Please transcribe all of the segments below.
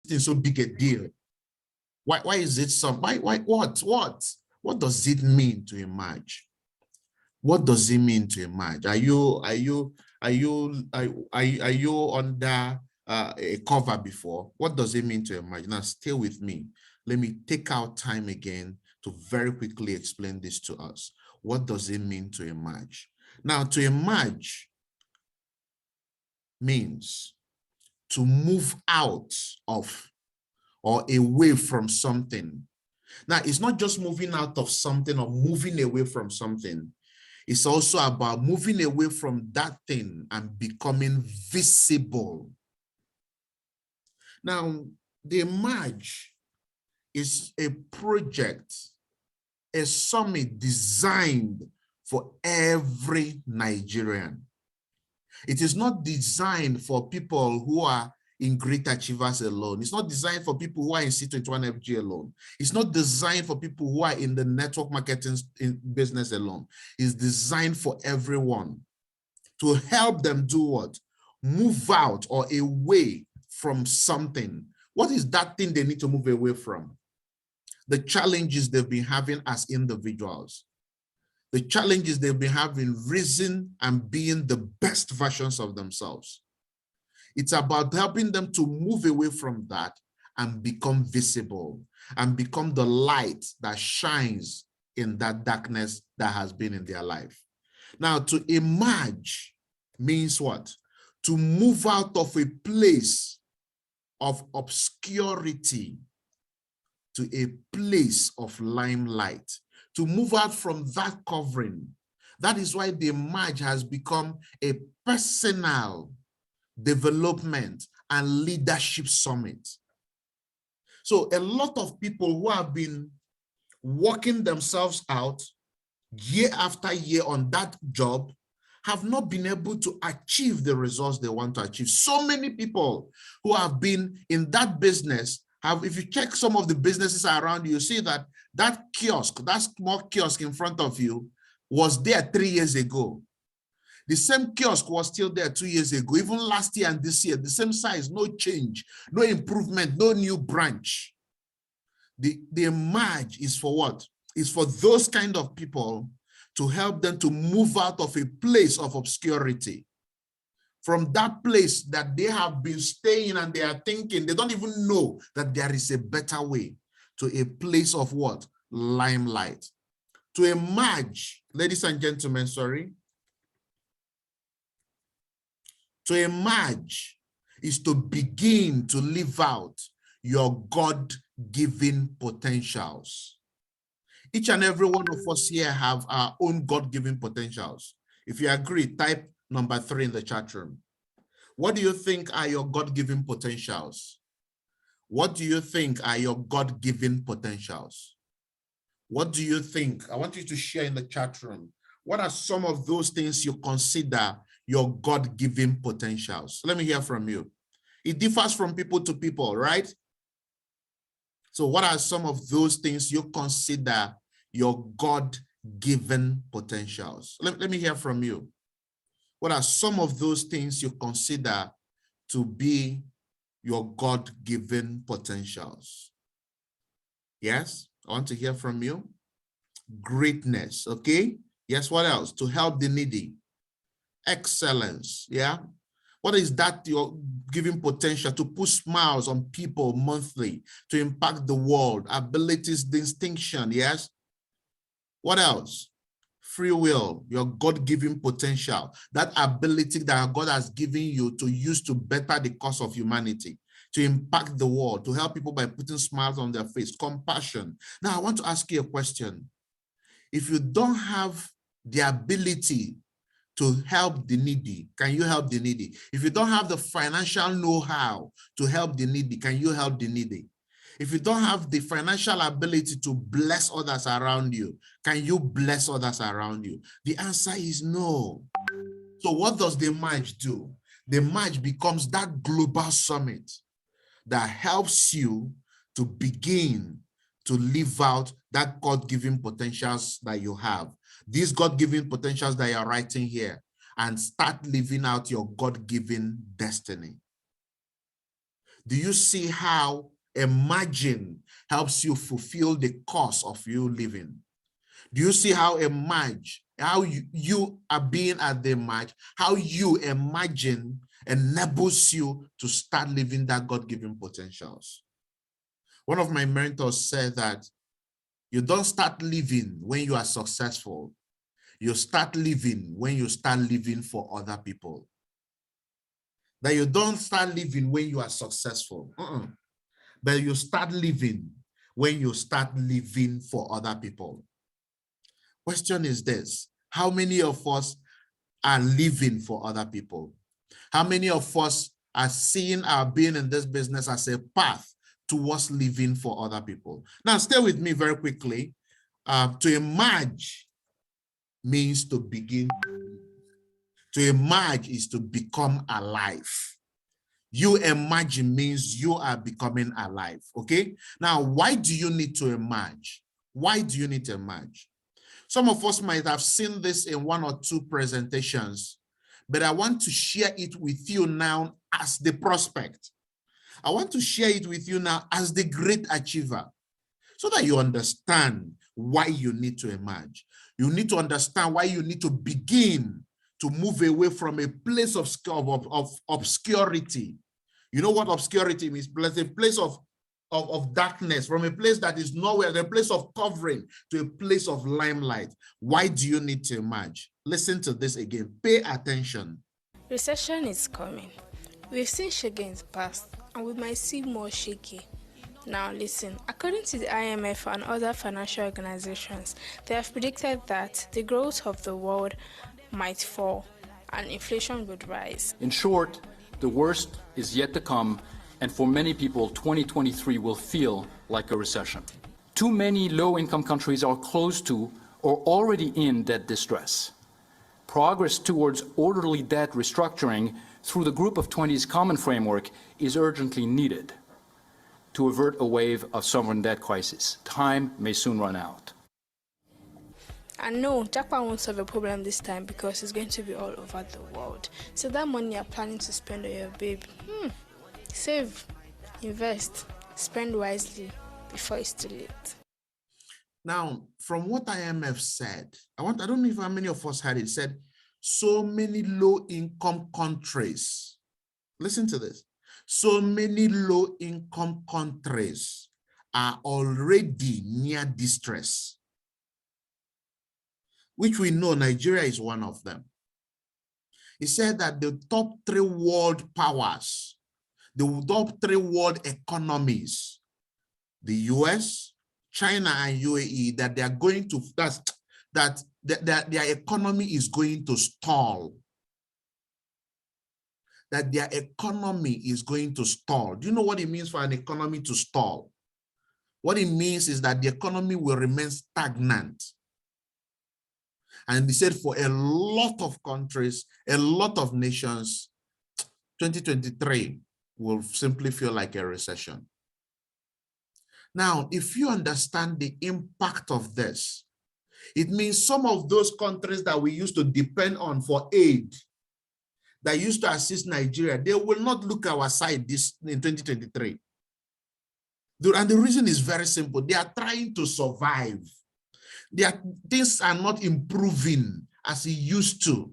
thing so big a deal? Why is it some, what does it mean to emerge? What does it mean to emerge? Are you under a cover before? What does it mean to emerge? Now stay with me. Let me take out time again to very quickly explain this to us. What does it mean to emerge? Now, to emerge means to move out of or away from something. Now, it's not just moving out of something or moving away from something. It's also about moving away from that thing and becoming visible. Now, the emerge is a project, a summit designed for every Nigerian. It is not designed for people who are in Great Achievers alone. It's not designed for people who are in C21FG alone. It's not designed for people who are in the network marketing business alone. It's designed for everyone to help them do what? Move out or away from something. What is that thing they need to move away from? The challenges they've been having as individuals. The challenges they've been having risen and being the best versions of themselves. It's about helping them to move away from that and become visible and become the light that shines in that darkness that has been in their life. Now, to emerge means what? To move out of a place of obscurity to a place of limelight, to move out from that covering. That is why the emerge has become a personal development and leadership summit. So a lot of people who have been working themselves out year after year on that job have not been able to achieve the results they want to achieve. So many people who have been in that business have, if you check some of the businesses around you, see that that kiosk, that small kiosk in front of you was there 3 years ago. The same kiosk was still there 2 years ago, even last year and this year, the same size, no change, no improvement, no new branch. The emerge is for what? It's for those kind of people to help them to move out of a place of obscurity. From that place that they have been staying and they are thinking, they don't even know that there is a better way, to a place of what? Limelight. To emerge, ladies and gentlemen, sorry. To emerge is to begin to live out your God-given potentials. Each and every one of us here have our own God-given potentials. If you agree, type number 3 in the chat room. What do you think are your God-given potentials? What do you think are your God-given potentials? What do you think? I want you to share in the chat room. What are some of those things you consider your God-given potentials? Let me hear from you. It differs from people to people, right? So what are some of those things you consider your God-given potentials? Let me hear from you. What are some of those things you consider to be your God-given potentials? Yes, I want to hear from you. Greatness, okay? Yes, what else? To help the needy. Excellence, yeah? What is that your giving potential? To put smiles on people monthly, to impact the world, abilities, distinction, yes? What else? Free will, your God-given potential, that ability that God has given you to use to better the cause of humanity, to impact the world, to help people by putting smiles on their face. Compassion. Now, I want to ask you a question. If you don't have the ability to help the needy, can you help the needy? If you don't have the financial know-how to help the needy, can you help the needy? If you don't have the financial ability to bless others around you, can you bless others around you? The answer is no. So what does the March do? The March becomes that global summit that helps you to begin to live out that God-given potentials that you have. These God-given potentials that you're writing here, and start living out your God-given destiny. Do you see how a margin helps you fulfill the cost of you living? Do you see how you are being at the margin, how you imagine enables you to start living that God-given potentials? One of my mentors said that you don't start living when you are successful. You start living when you start living for other people. That you don't start living when you are successful. But you start living when you start living for other people. Question is this: how many of us are living for other people? How many of us are seeing our being in this business as a path towards living for other people? Now, stay with me very quickly. To emerge means to begin. To emerge is to become alive. You emerging means you are becoming alive, okay? Now, why do you need to emerge? Why do you need to emerge? Some of us might have seen this in one or two presentations, but I want to share it with you now as the prospect. I want to share it with you now as the great achiever, so that you understand why you need to emerge. You need to understand why you need to begin to move away from a place of obscurity. You know what obscurity means? A place of darkness, from a place that is nowhere, a place of covering to a place of limelight. Why do you need to emerge? Listen to this again. Pay attention. Recession is coming. We've seen shaky in the past, and we might see more shaky. Now listen, according to the IMF and other financial organizations, they have predicted that the growth of the world might fall and inflation would rise. In short, the worst is yet to come, and for many people, 2023 will feel like a recession. Too many low-income countries are close to or already in debt distress. Progress towards orderly debt restructuring through the Group of 20's common framework is urgently needed to avert a wave of sovereign debt crisis. Time may soon run out. And no, Japan won't solve the problem this time because it's going to be all over the world. So that money you're planning to spend on your babe, save, invest, spend wisely before it's too late. Now, from what IMF said, I don't know if how many of us had it, said so many low-income countries. Listen to this. So many low-income countries are already near distress, which we know Nigeria is one of them. He said that the top 3 world powers, the top 3 world economies, the US, China, and UAE, that they are going to, that their economy is going to stall. That their economy is going to stall. Do you know what it means for an economy to stall? What it means is that the economy will remain stagnant. And he said for a lot of countries, a lot of nations, 2023 will simply feel like a recession. Now, if you understand the impact of this, it means some of those countries that we used to depend on for aid, that used to assist Nigeria, they will not look our side this in 2023. And the reason is very simple. They are trying to survive. Things are not improving as it used to.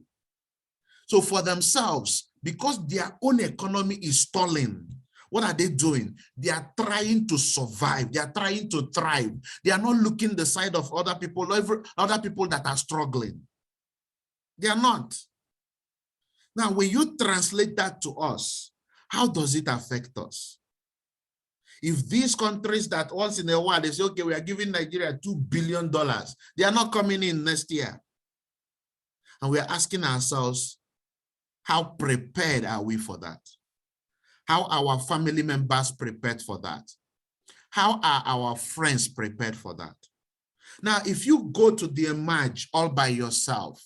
So for themselves, because their own economy is stalling, what are they doing? They are trying to survive. They are trying to thrive. They are not looking the side of other people that are struggling. They are not. Now, when you translate that to us, how does it affect us? If these countries that once in a while, they say, okay, we are giving Nigeria $2 billion, they are not coming in next year. And we are asking ourselves, how prepared are we for that? How are our family members prepared for that? How are our friends prepared for that? Now, if you go to the emerge all by yourself,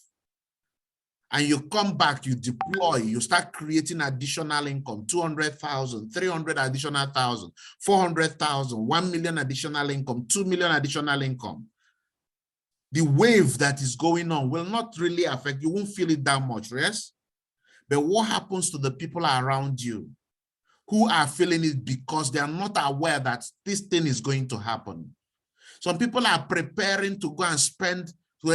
and you come back, you deploy, you start creating additional income, 200,000, 300 additional thousand, 400,000, 1 million additional income, 2 million additional income. The wave that is going on will not really affect, you won't feel it that much, yes? But what happens to the people around you who are feeling it because they are not aware that this thing is going to happen. Some people are preparing to go and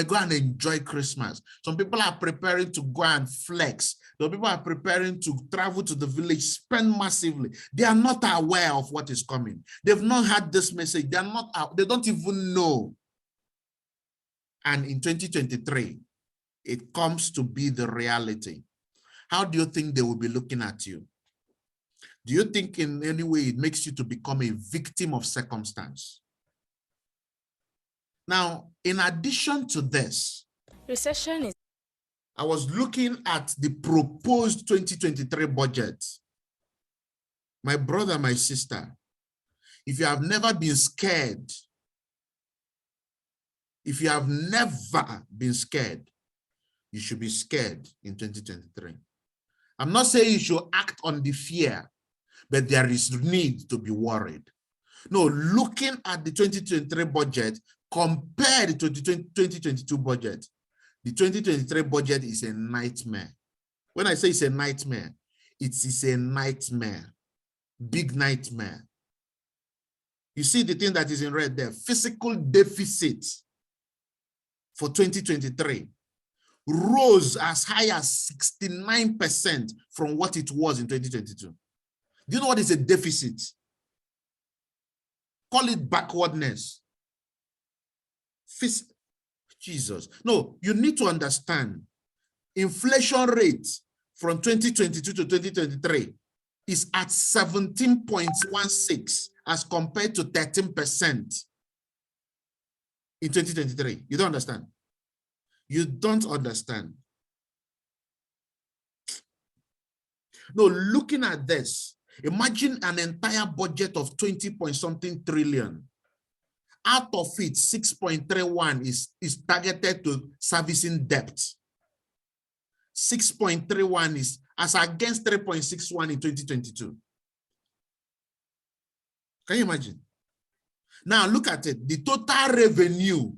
go and enjoy Christmas. Some people are preparing to go and flex. Some people are preparing to travel to the village, spend massively. They are not aware of what is coming. They've not had this message. They don't even know. And in 2023, it comes to be the reality. How do you think they will be looking at you? Do you think in any way it makes you to become a victim of circumstance? Now, in addition to this, Recession is. I was looking at the proposed 2023 budget. My brother, my sister, if you have never been scared, if you have never been scared, you should be scared in 2023. I'm not saying you should act on the fear, but there is need to be worried. No, looking at the 2023 budget compared to the 2022 budget, the 2023 budget is a nightmare. When I say it's a nightmare, it is a nightmare, big nightmare. You see the thing that is in red there, fiscal deficit for 2023 rose as high as 69% from what it was in 2022. Do you know what is a deficit? Call it backwardness. Jesus. No, you need to understand inflation rate from 2022 to 2023 is at 17.16 as compared to 13% in 2023. You don't understand. You don't understand. No, looking at this, imagine an entire budget of 20 point something trillion. Out of it, 6.31 is targeted to servicing debt. 6.31 is as against 3.61 in 2022. Can you imagine? Now look at it. The total revenue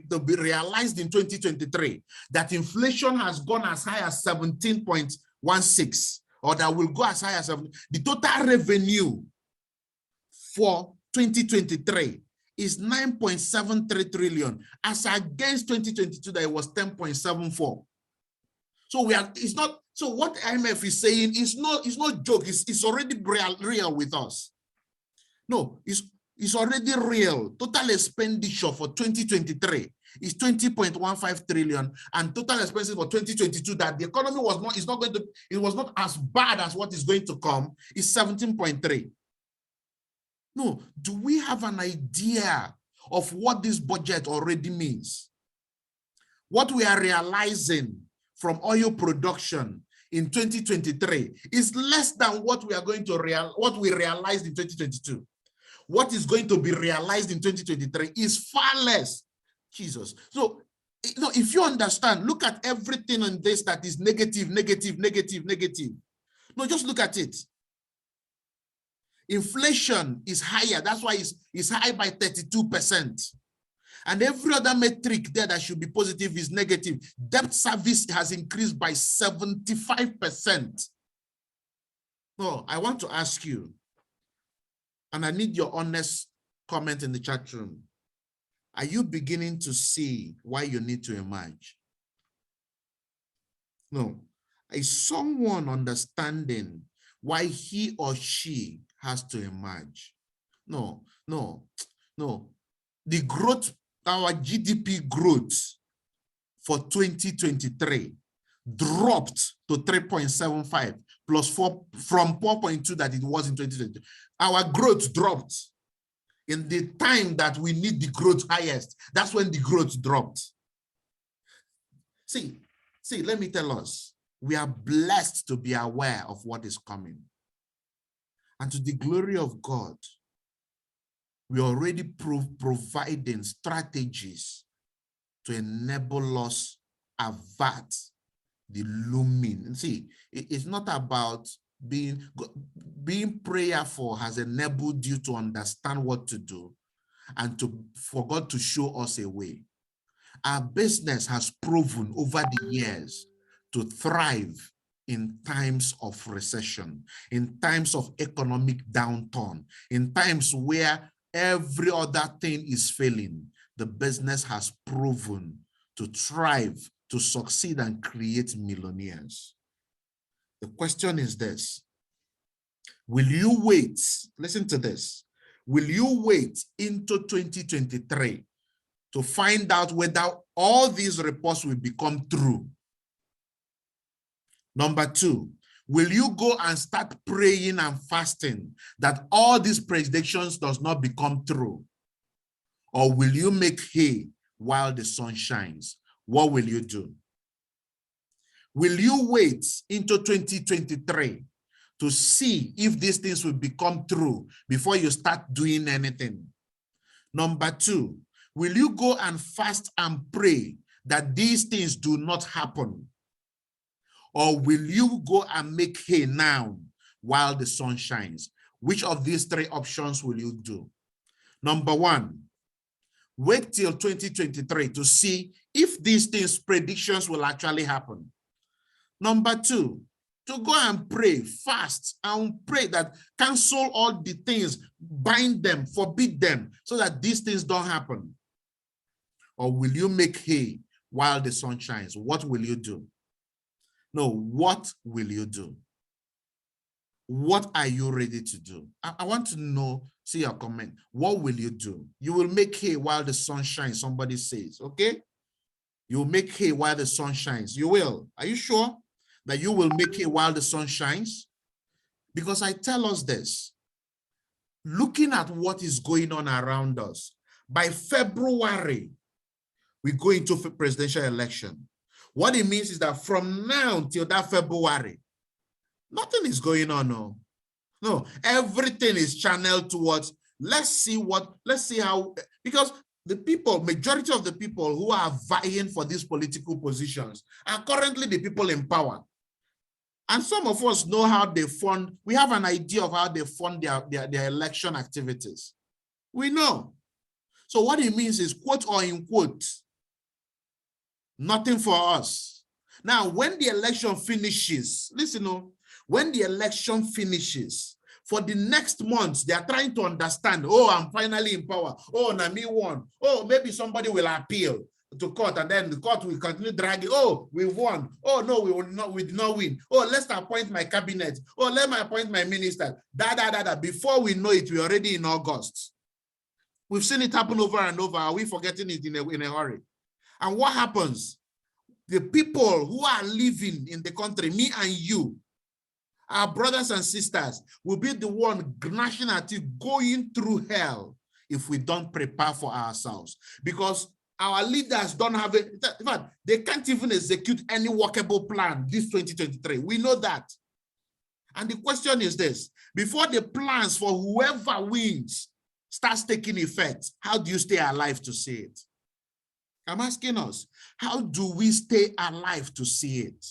to be realized in 2023, that inflation has gone as high as 17.16, or that will go as high as 7. The total revenue for 2023 is 9.73 trillion, as against 2022 that it was 10.74. So it's not. So what IMF is saying is not joke. It's already real with us. No, it's already real. Total expenditure for 2023 is 20.15 trillion, and total expenses for 2022 that the economy was not as bad as what is going to come is 17.3. No, do we have an idea of what this budget already means? What we are realizing from oil production in 2023 is less than what we realized in 2022. What is going to be realized in 2023 is far less. Jesus. So, if you understand, look at everything on this that is negative, negative, negative, negative. No, just look at it. Inflation is higher. That's why it's high by 32%. And every other metric there that should be positive is negative. Debt service has increased by 75%. No, I want to ask you, and I need your honest comment in the chat room. Are you beginning to see why you need to emerge? No. Is someone understanding why he or she has to emerge? No. The growth, our GDP growth for 2023 dropped to 3.75 plus 4 from 4.2 that it was in 2020. Our growth dropped in the time that we need the growth highest. That's when the growth dropped. See, let me tell us, we are blessed to be aware of what is coming. And to the glory of God, we are already providing strategies to enable us avert the looming. See, it's not about being prayerful has enabled you to understand what to do and for God to show us a way. Our business has proven over the years to thrive in times of recession, in times of economic downturn, in times where every other thing is failing, the business has proven to thrive, to succeed and create millionaires. The question is this: will you wait? Listen to this. Will you wait into 2023 to find out whether all these reports will become true? Number two, will you go and start praying and fasting that all these predictions does not become true? Or will you make hay while the sun shines? What will you do? Will you wait into 2023 to see if these things will become true before you start doing anything? Number two, will you go and fast and pray that these things do not happen? Or will you go and make hay now while the sun shines? Which of these three options will you do? Number one, wait till 2023 to see if these things, predictions will actually happen. Number two, to go and pray, fast, and pray that cancel all the things, bind them, forbid them, so that these things don't happen. Or will you make hay while the sun shines? What will you do? No, what will you do? What are you ready to do? I want to know, see your comment. What will you do? You will make hay while the sun shines, somebody says, okay? You will make hay while the sun shines. You will. Are you sure that you will make hay while the sun shines? Because I tell us this, looking at what is going on around us, by February, we go into a presidential election. What it means is that from now till that February, nothing is going on. No, everything is channeled towards, let's see how, because the people, majority of the people who are vying for these political positions are currently the people in power. And some of us know how they fund, we have an idea of how they fund their election activities. We know. So what it means is, quote or in quote, nothing for us. Now, when the election finishes, listen, when the election finishes, for the next months, they are trying to understand, oh, I'm finally in power. Oh, Nami won. Oh, maybe somebody will appeal to court and then the court will continue dragging. Oh, we won. Oh, no, we did not win. Oh, let's appoint my cabinet. Oh, let me appoint my minister. Before we know it, we're already in August. We've seen it happen over and over. Are we forgetting it in a hurry? And what happens? The people who are living in the country, me and you, our brothers and sisters, will be the one gnashing at it, going through hell if we don't prepare for ourselves. Because our leaders don't have it. In fact, they can't even execute any workable plan this 2023. We know that. And the question is this: before the plans for whoever wins starts taking effect, how do you stay alive to see it? I'm asking us, how do we stay alive to see it?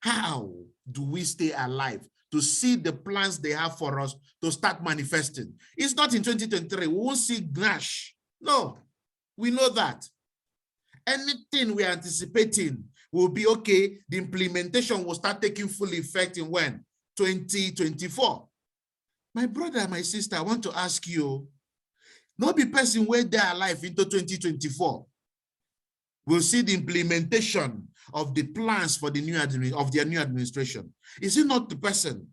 How do we stay alive to see the plans they have for us to start manifesting? It's not in 2023. We won't see Gnash. No, we know that. Anything we're anticipating will be okay. The implementation will start taking full effect in when? 2024. My brother, my sister, I want to ask you, not be person where they are alive into 2024. We'll see the implementation of the plans for the new administration. Is it not the person?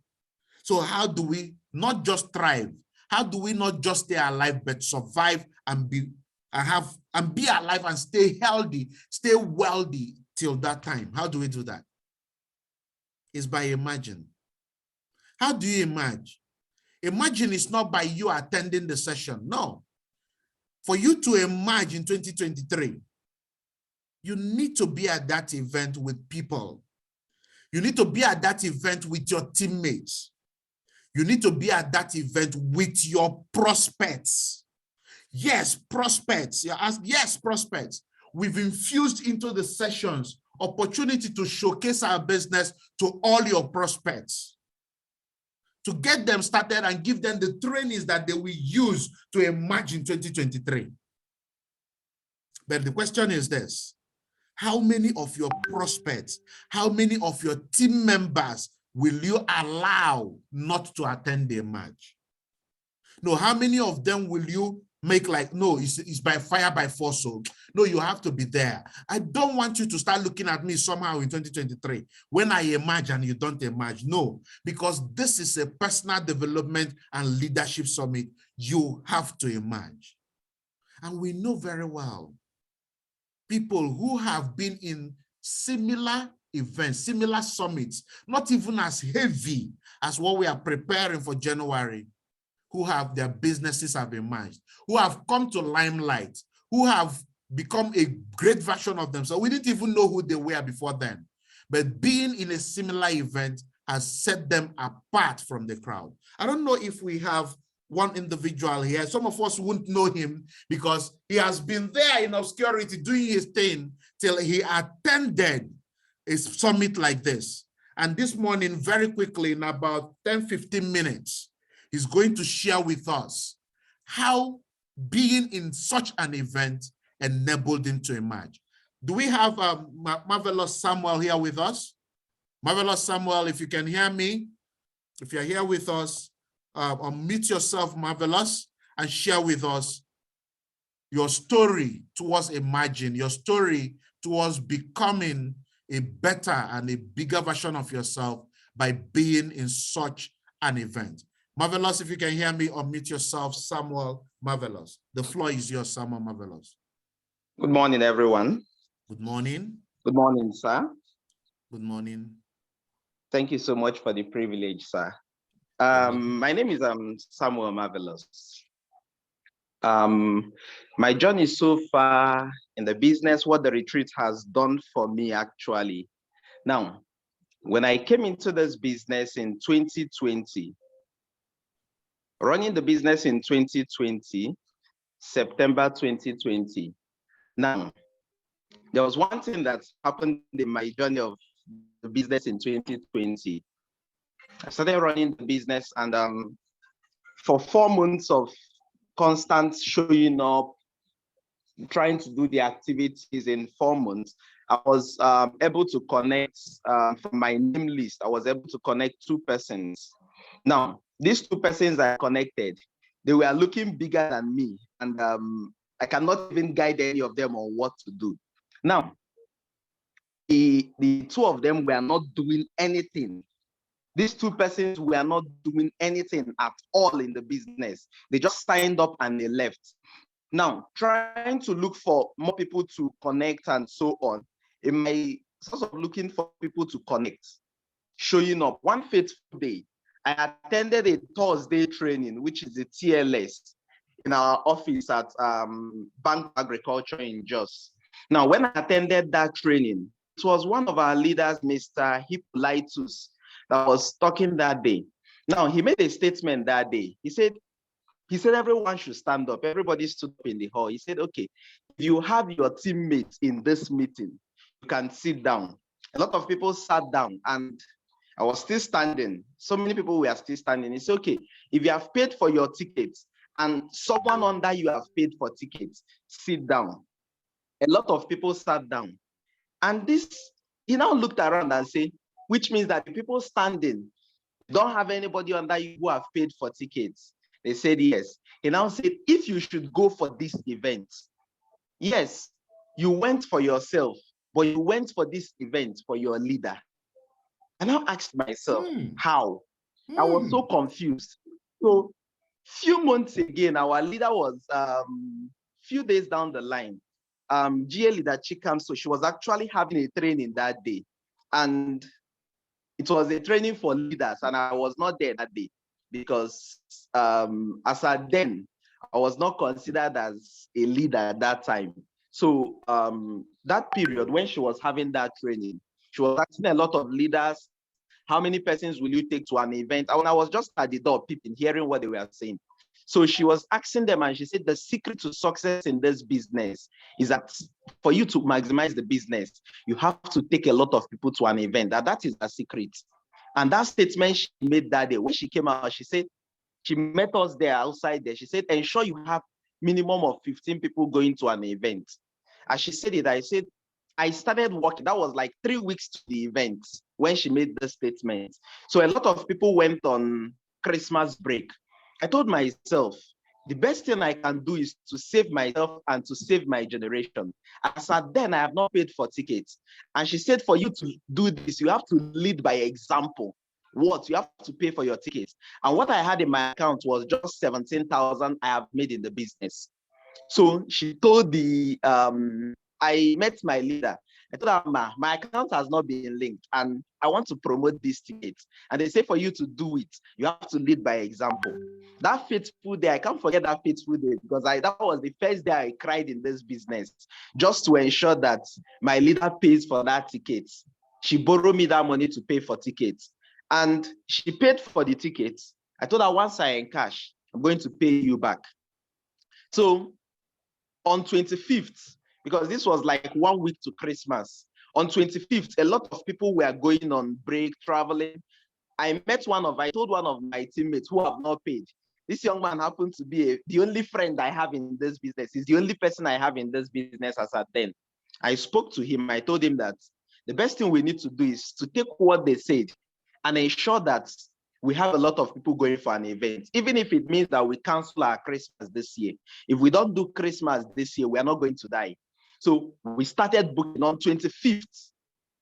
So how do we not just thrive? How do we not just stay alive, but survive and be alive and stay healthy, stay wealthy till that time? How do we do that? It's by imagine. How do you imagine? Imagine is not by you attending the session. No. For you to imagine 2023, you need to be at that event with people. You need to be at that event with your teammates. You need to be at that event with your prospects. Yes, prospects. Yes, prospects. We've infused into the sessions opportunity to showcase our business to all your prospects, to get them started and give them the trainings that they will use to imagine 2023. But the question is this: How many of your prospects, how many of your team members will you allow not to attend the emerge? No, how many of them will you make like, no, it's by fire, by force? So no, you have to be there. I don't want you to start looking at me somehow in 2023 when I emerge and you don't emerge. No, because this is a personal development and leadership summit. You have to emerge. And we know very well people who have been in similar events, similar summits, not even as heavy as what we are preparing for January, who have their businesses have emerged, who have come to limelight, who have become a great version of themselves. We didn't even know who they were before then, but being in a similar event has set them apart from the crowd. I don't know if we have one individual here. Some of us wouldn't know him because he has been there in obscurity doing his thing till he attended a summit like this. And this morning, very quickly, in about 10-15 minutes, he's going to share with us how being in such an event enabled him to emerge. Do we have Marvelous Samuel here with us? Marvelous Samuel, if you can hear me, if you're here with us, unmute yourself, Marvelous, and share with us your story towards emerging, your story towards becoming a better and a bigger version of yourself by being in such an event. Marvelous, if you can hear me, unmute yourself, Samuel Marvelous. The floor is yours, Samuel Marvelous. Good morning, everyone. Good morning. Good morning, sir. Good morning. Thank you so much for the privilege, sir. My name is Samuel Marvelous. My journey so far in the business, what the retreat has done for me actually. Now, when I came into this business in 2020, running the business in 2020, September 2020. Now, there was one thing that happened in my journey of the business in 2020. I started running the business, and for 4 months of constant showing up, trying to do the activities in 4 months, I was able to connect from my name list. I was able to connect 2 persons. Now, these 2 persons I connected, they were looking bigger than me, and I cannot even guide any of them on what to do. Now, the 2 of them were not doing anything. These 2 persons were not doing anything at all in the business. They just signed up and they left. Now, trying to look for more people to connect and so on, in my sort of looking for people to connect, showing up, one fateful day, I attended a Thursday training, which is a TLS, in our office at Bank of Agriculture in Jos. Now, when I attended that training, it was one of our leaders, Mr. Hippolytus, that was talking that day. Now, he made a statement that day. He said everyone should stand up. Everybody stood up in the hall. He said, okay, if you have your teammates in this meeting, you can sit down. A lot of people sat down, and I was still standing. So many people were still standing. He said, okay, if you have paid for your tickets and someone under you have paid for tickets, sit down. A lot of people sat down. And he now looked around and said, which means that the people standing don't have anybody under you who have paid for tickets. They said yes. He now said, if you should go for this event, yes, you went for yourself, but you went for this event for your leader. And I asked myself, how? I was so confused. So few months again, our leader was few days down the line, GA leader Chikam, so she was actually having a training that day. And it was a training for leaders, and I was not there that day because as at then, I was not considered as a leader at that time. So that period when she was having that training, she was asking a lot of leaders, how many persons will you take to an event? And I was just at the door peeping, hearing what they were saying. So she was asking them, and she said, the secret to success in this business is that for you to maximize the business, you have to take a lot of people to an event. That is a secret. And that statement she made that day, when she came out, she said, she met us there outside there. She said, ensure you have minimum of 15 people going to an event. As she said it, I said, I started working. That was like 3 weeks to the event when she made the statement. So a lot of people went on Christmas break. I told myself, the best thing I can do is to save myself and to save my generation. As at then, I have not paid for tickets. And she said, for you to do this, you have to lead by example. What? You have to pay for your tickets. And what I had in my account was just 17,000 I have made in the business. So she told I met my leader. I told her, Ma, my account has not been linked and I want to promote this ticket. And they say for you to do it, you have to lead by example. That fateful day, I can't forget that fateful day because that was the first day I cried in this business just to ensure that my leader pays for that ticket. She borrowed me that money to pay for tickets and she paid for the tickets. I told her once I encash, I'm going to pay you back. So on 25th, because this was like 1 week to Christmas, on 25th, a lot of people were going on break, traveling. I told one of my teammates who have not paid. This young man happened to be the only friend I have in this business. He's the only person I have in this business as at then. I spoke to him. I told him that the best thing we need to do is to take what they said and ensure that we have a lot of people going for an event, even if it means that we cancel our Christmas this year. If we don't do Christmas this year, we are not going to die. So we started booking on 25th.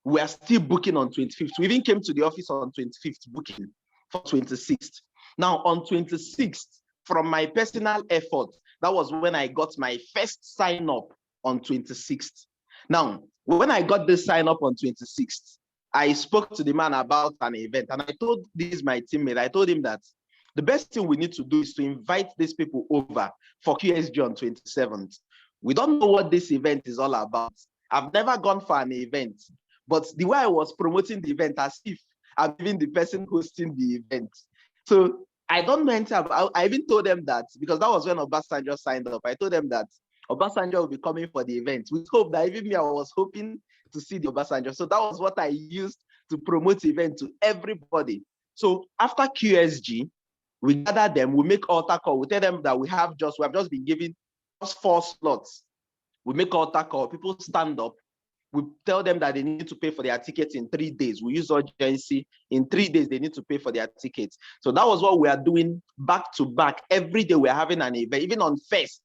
We are still booking on 25th. We even came to the office on 25th booking for 26th. Now on 26th, from my personal effort, that was when I got my first sign up on 26th. Now, when I got this sign up on 26th, I spoke to the man about an event and I told my teammate, I told him that the best thing we need to do is to invite these people over for QSG on 27th. We don't know what this event is all about. I've never gone for an event, but the way I was promoting the event as if I'm even the person hosting the event. So I don't know anything about, I even told them that because that was when Obasanjo signed up. I told them that Obasanjo will be coming for the event. We hope that even me, I was hoping to see the Obasanjo. So that was what I used to promote the event to everybody. So after QSG, we gather them, we make altar call. We tell them that we have just been given just 4 slots. We make altar call, people stand up. We tell them that they need to pay for their tickets in 3 days. We use urgency. In 3 days, they need to pay for their tickets. So that was what we are doing back to back. Every day we're having an event. Even on first,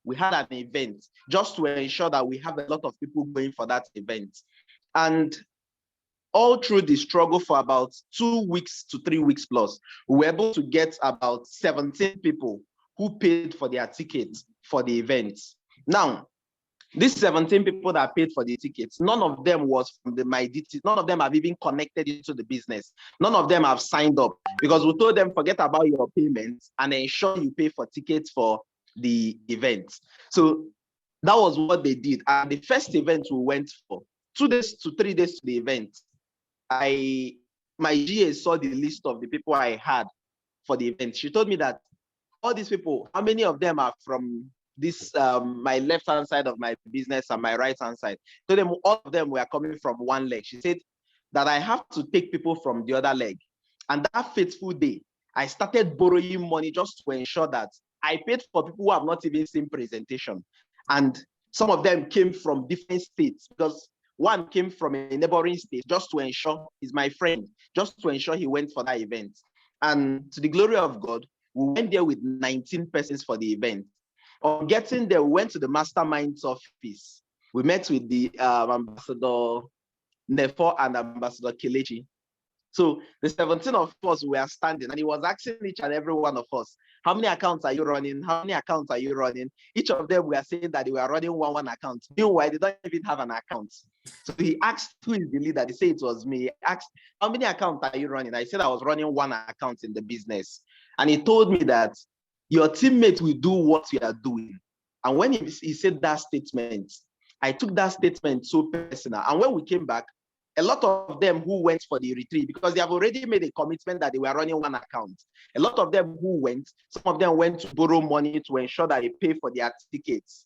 we had an event just to ensure that we have a lot of people going for that event. And all through the struggle for about 2 weeks to 3 weeks plus, we were able to get about 17 people who paid for their tickets for the event. Now, these 17 people that paid for the tickets, none of them was from the MyDT. None of them have even connected into the business. None of them have signed up because we told them, forget about your payments and ensure you pay for tickets for the event. So that was what they did. And the first event we went for, 2 days to 3 days to the event, my GA saw the list of the people I had for the event. She told me that all these people, how many of them are from this my left hand side of my business and my right hand side? So them, all of them were coming from one leg. She said that I have to take people from the other leg. And that fateful day, I started borrowing money just to ensure that I paid for people who have not even seen presentation. And some of them came from different states because one came from a neighboring state just to ensure he's my friend, just to ensure he went for that event. And to the glory of God, we went there with 19 persons for the event. On getting there, we went to the mastermind's office. We met with the Ambassador Nefo and Ambassador Kelechi. So the 17 of us were standing and he was asking each and every one of us, how many accounts are you running? How many accounts are you running? Each of them were saying that they were running one account. Meanwhile, they don't even have an account. So he asked who is the leader. They say it was me. He asked, how many accounts are you running? I said I was running 1 account in the business. And he told me that your teammates will do what you are doing. And when he said that statement, I took that statement so personal. And when we came back, a lot of them who went for the retreat, because they have already made a commitment that they were running 1 account. A lot of them who went, some of them went to borrow money to ensure that they pay for their tickets.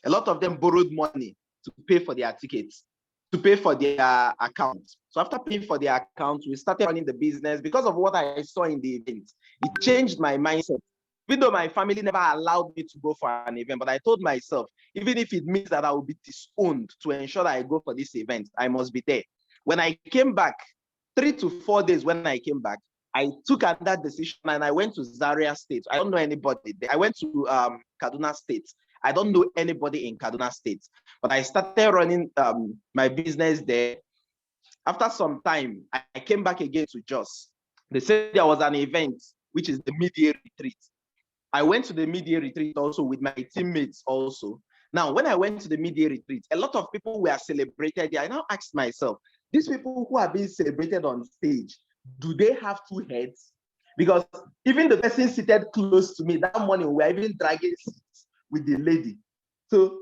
A lot of them borrowed money to pay for their tickets, to pay for their accounts. So after paying for their accounts, we started running the business because of what I saw in the event. It changed my mindset. Even though my family never allowed me to go for an event, but I told myself, even if it means that I will be disowned to ensure that I go for this event, I must be there. When I came back, 3 to 4 days when I came back, I took that decision and I went to Zaria State. I don't know anybody there. I went to Kaduna State. I don't know anybody in Kaduna State, but I started running my business there. After some time, I came back again to Jos. They said there was an event, which is the mid-year retreat. I went to the mid-year retreat also with my teammates also. Now, when I went to the mid-year retreat, a lot of people were celebrated there. I now asked myself, these people who are being celebrated on stage, do they have 2 heads? Because even the person seated close to me that morning, we were even dragging seats with the lady. So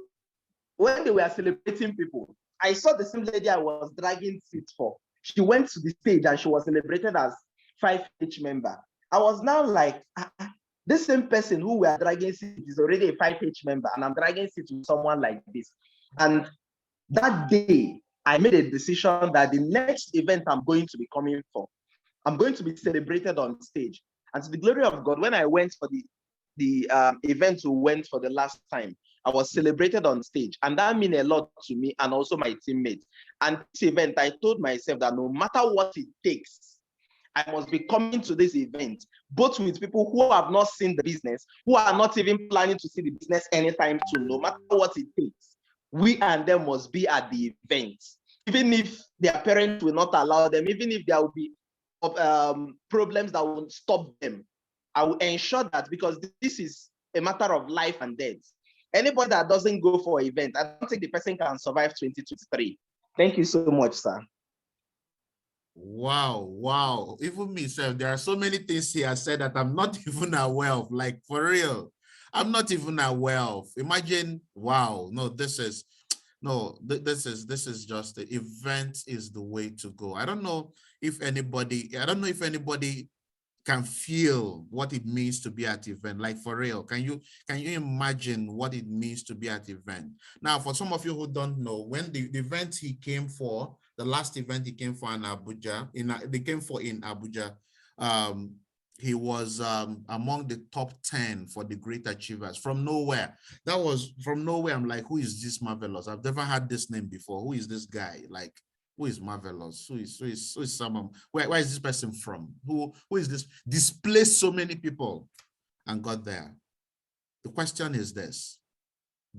when they were celebrating people, I saw the same lady I was dragging seats for. She went to the stage and she was celebrated as 5H member. I was now like, this same person who we are dragging seats is already a 5H member, and I'm dragging seats with someone like this. And that day, I made a decision that the next event I'm going to be coming for, I'm going to be celebrated on stage. And to the glory of God, when I went for the event we went for the last time, I was celebrated on stage. And that meant a lot to me and also my teammates. And this event, I told myself that no matter what it takes, I must be coming to this event, both with people who have not seen the business, who are not even planning to see the business anytime soon. No matter what it takes, we and them must be at the event. Even if their parents will not allow them, even if there will be problems that will stop them, I will ensure that, because this is a matter of life and death. Anybody that doesn't go for an event, I don't think the person can survive 2023. Thank you so much, sir. Wow. Even me, sir, there are so many things he has said that I'm not even aware of. Like, for real, I'm not even aware of. Imagine, wow. No, this is just the event is the way to go. I don't know if anybody can feel what it means to be at event. Like, for real, can you imagine what it means to be at event? Now, for some of you who don't know, when the event he came for, the last event he came for in Abuja, in Abuja, he was among the top 10 for the great achievers from nowhere. That was from nowhere. I'm like, who is this Marvelous? I've never had this name before. Who is this guy? Like, who is Marvelous? Who is someone? Where is this person from? Who is this? Displaced so many people and got there. The question is this: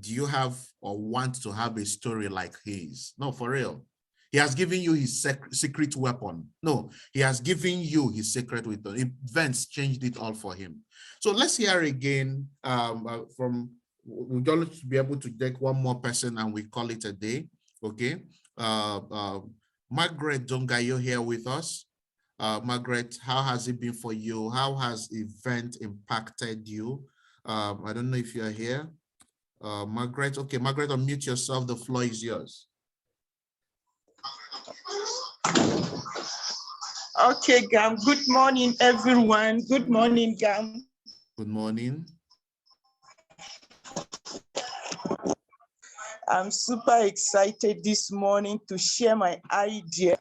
do you have or want to have a story like his? No, for real. He has given you his secret weapon. No, he has given you his secret weapon. Events changed it all for him. So let's hear again from, we're going to be able to take one more person and we call it a day. Okay. Margaret Dongayo here with us. Margaret, how has it been for you? How has event impacted you? I don't know if you're here. Margaret, okay, Margaret, unmute yourself. The floor is yours. Okay, Gam. Good morning, everyone. Good morning, Gam. Good morning. I'm super excited this morning to share my idea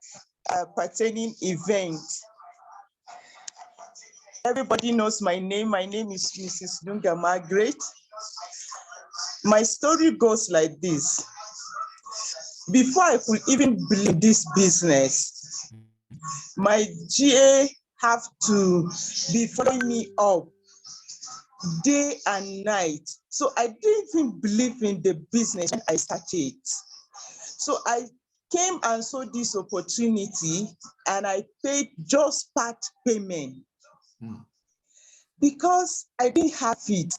pertaining event. Everybody knows my name. My name is Mrs. Lunga Margaret. My story goes like this. Before I could even believe this business, my GA have to be following me up day and night. So I didn't even believe in the business when I started. So I came and saw this opportunity and I paid just part payment because I didn't have it.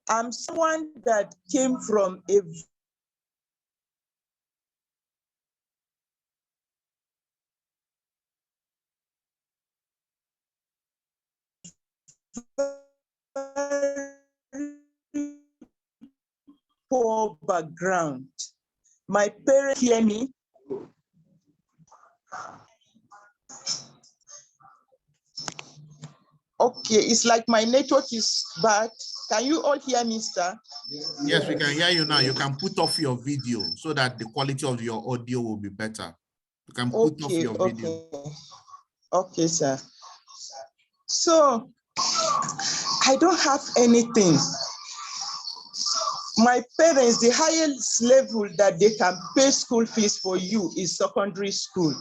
I'm someone that came from a poor background. My parents hear me. Okay, it's like my network is bad. Can you all hear me, sir? Yes, we can hear you now. You can put off your video so that the quality of your audio will be better. You can put off your video. Okay, sir. So I don't have anything. My parents, the highest level that they can pay school fees for you is secondary school.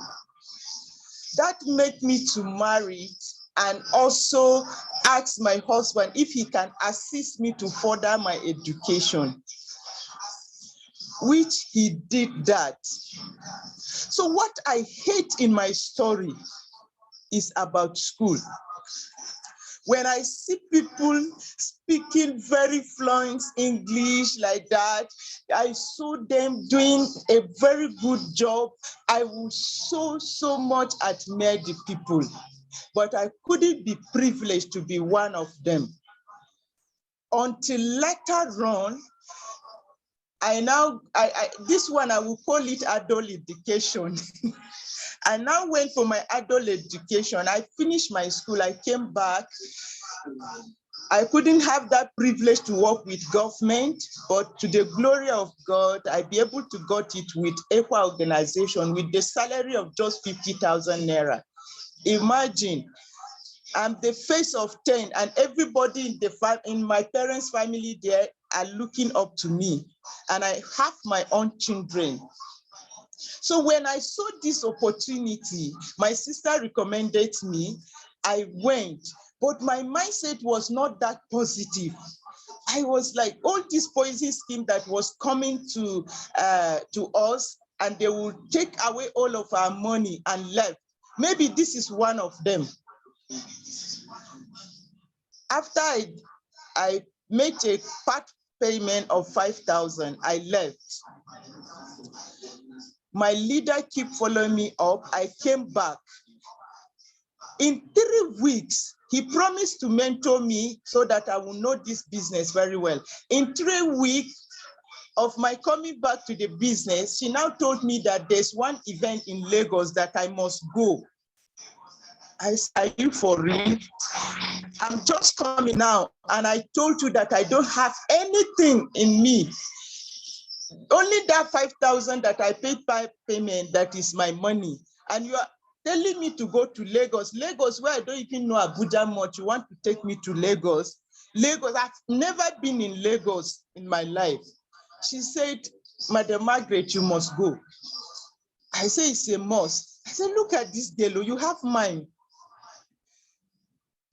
That made me to marry and also ask my husband if he can assist me to further my education, which he did that. So what I hate in my story is about school. When I see people speaking very fluent English like that, I saw them doing a very good job. I would so much admire the people, but I couldn't be privileged to be one of them. Until later on, this one I will call it adult education. I now went for my adult education. I finished my school, I came back. I couldn't have that privilege to work with government, but to the glory of God, I be able to get it with EQUA organization with the salary of just 50,000 naira. Imagine, I'm the face of 10 and everybody in my parents' family there are looking up to me, and I have my own children. So when I saw this opportunity, my sister recommended me, I went, but my mindset was not that positive. I was like, all this poison scheme that was coming to us, and they will take away all of our money and left. Maybe this is one of them. After I made a part payment of 5,000, I left. My leader kept following me up. I came back. In 3 weeks, he promised to mentor me so that I will know this business very well. In 3 weeks of my coming back to the business, she now told me that there's one event in Lagos that I must go. I said, are you for real? I'm just coming now, and I told you that I don't have anything in me. Only that 5,000 that I paid by payment, that is my money. And you are telling me to go to Lagos. Lagos, where I don't even know Abuja much. You want to take me to Lagos? Lagos, I've never been in Lagos in my life. She said, Madam Margaret, you must go. I say, it's a must. I said, look at this girl, you have mine.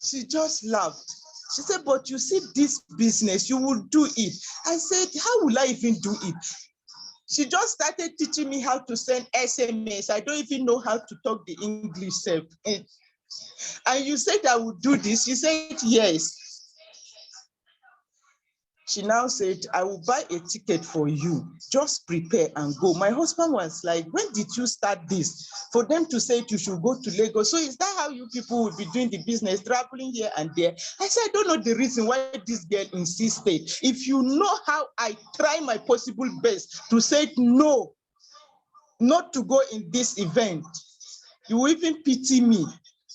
She just laughed. She said, but you see this business, you will do it. I said, how will I even do it? She just started teaching me how to send SMS. I don't even know how to talk the English. And you said I would do this. She said, yes. She now said, I will buy a ticket for you. Just prepare and go. My husband was like, when did you start this? For them to say you should go to Lagos. So is that how you people will be doing the business, traveling here and there? I said, I don't know the reason why this girl insisted. If you know how I try my possible best to say no, not to go in this event, you will even pity me.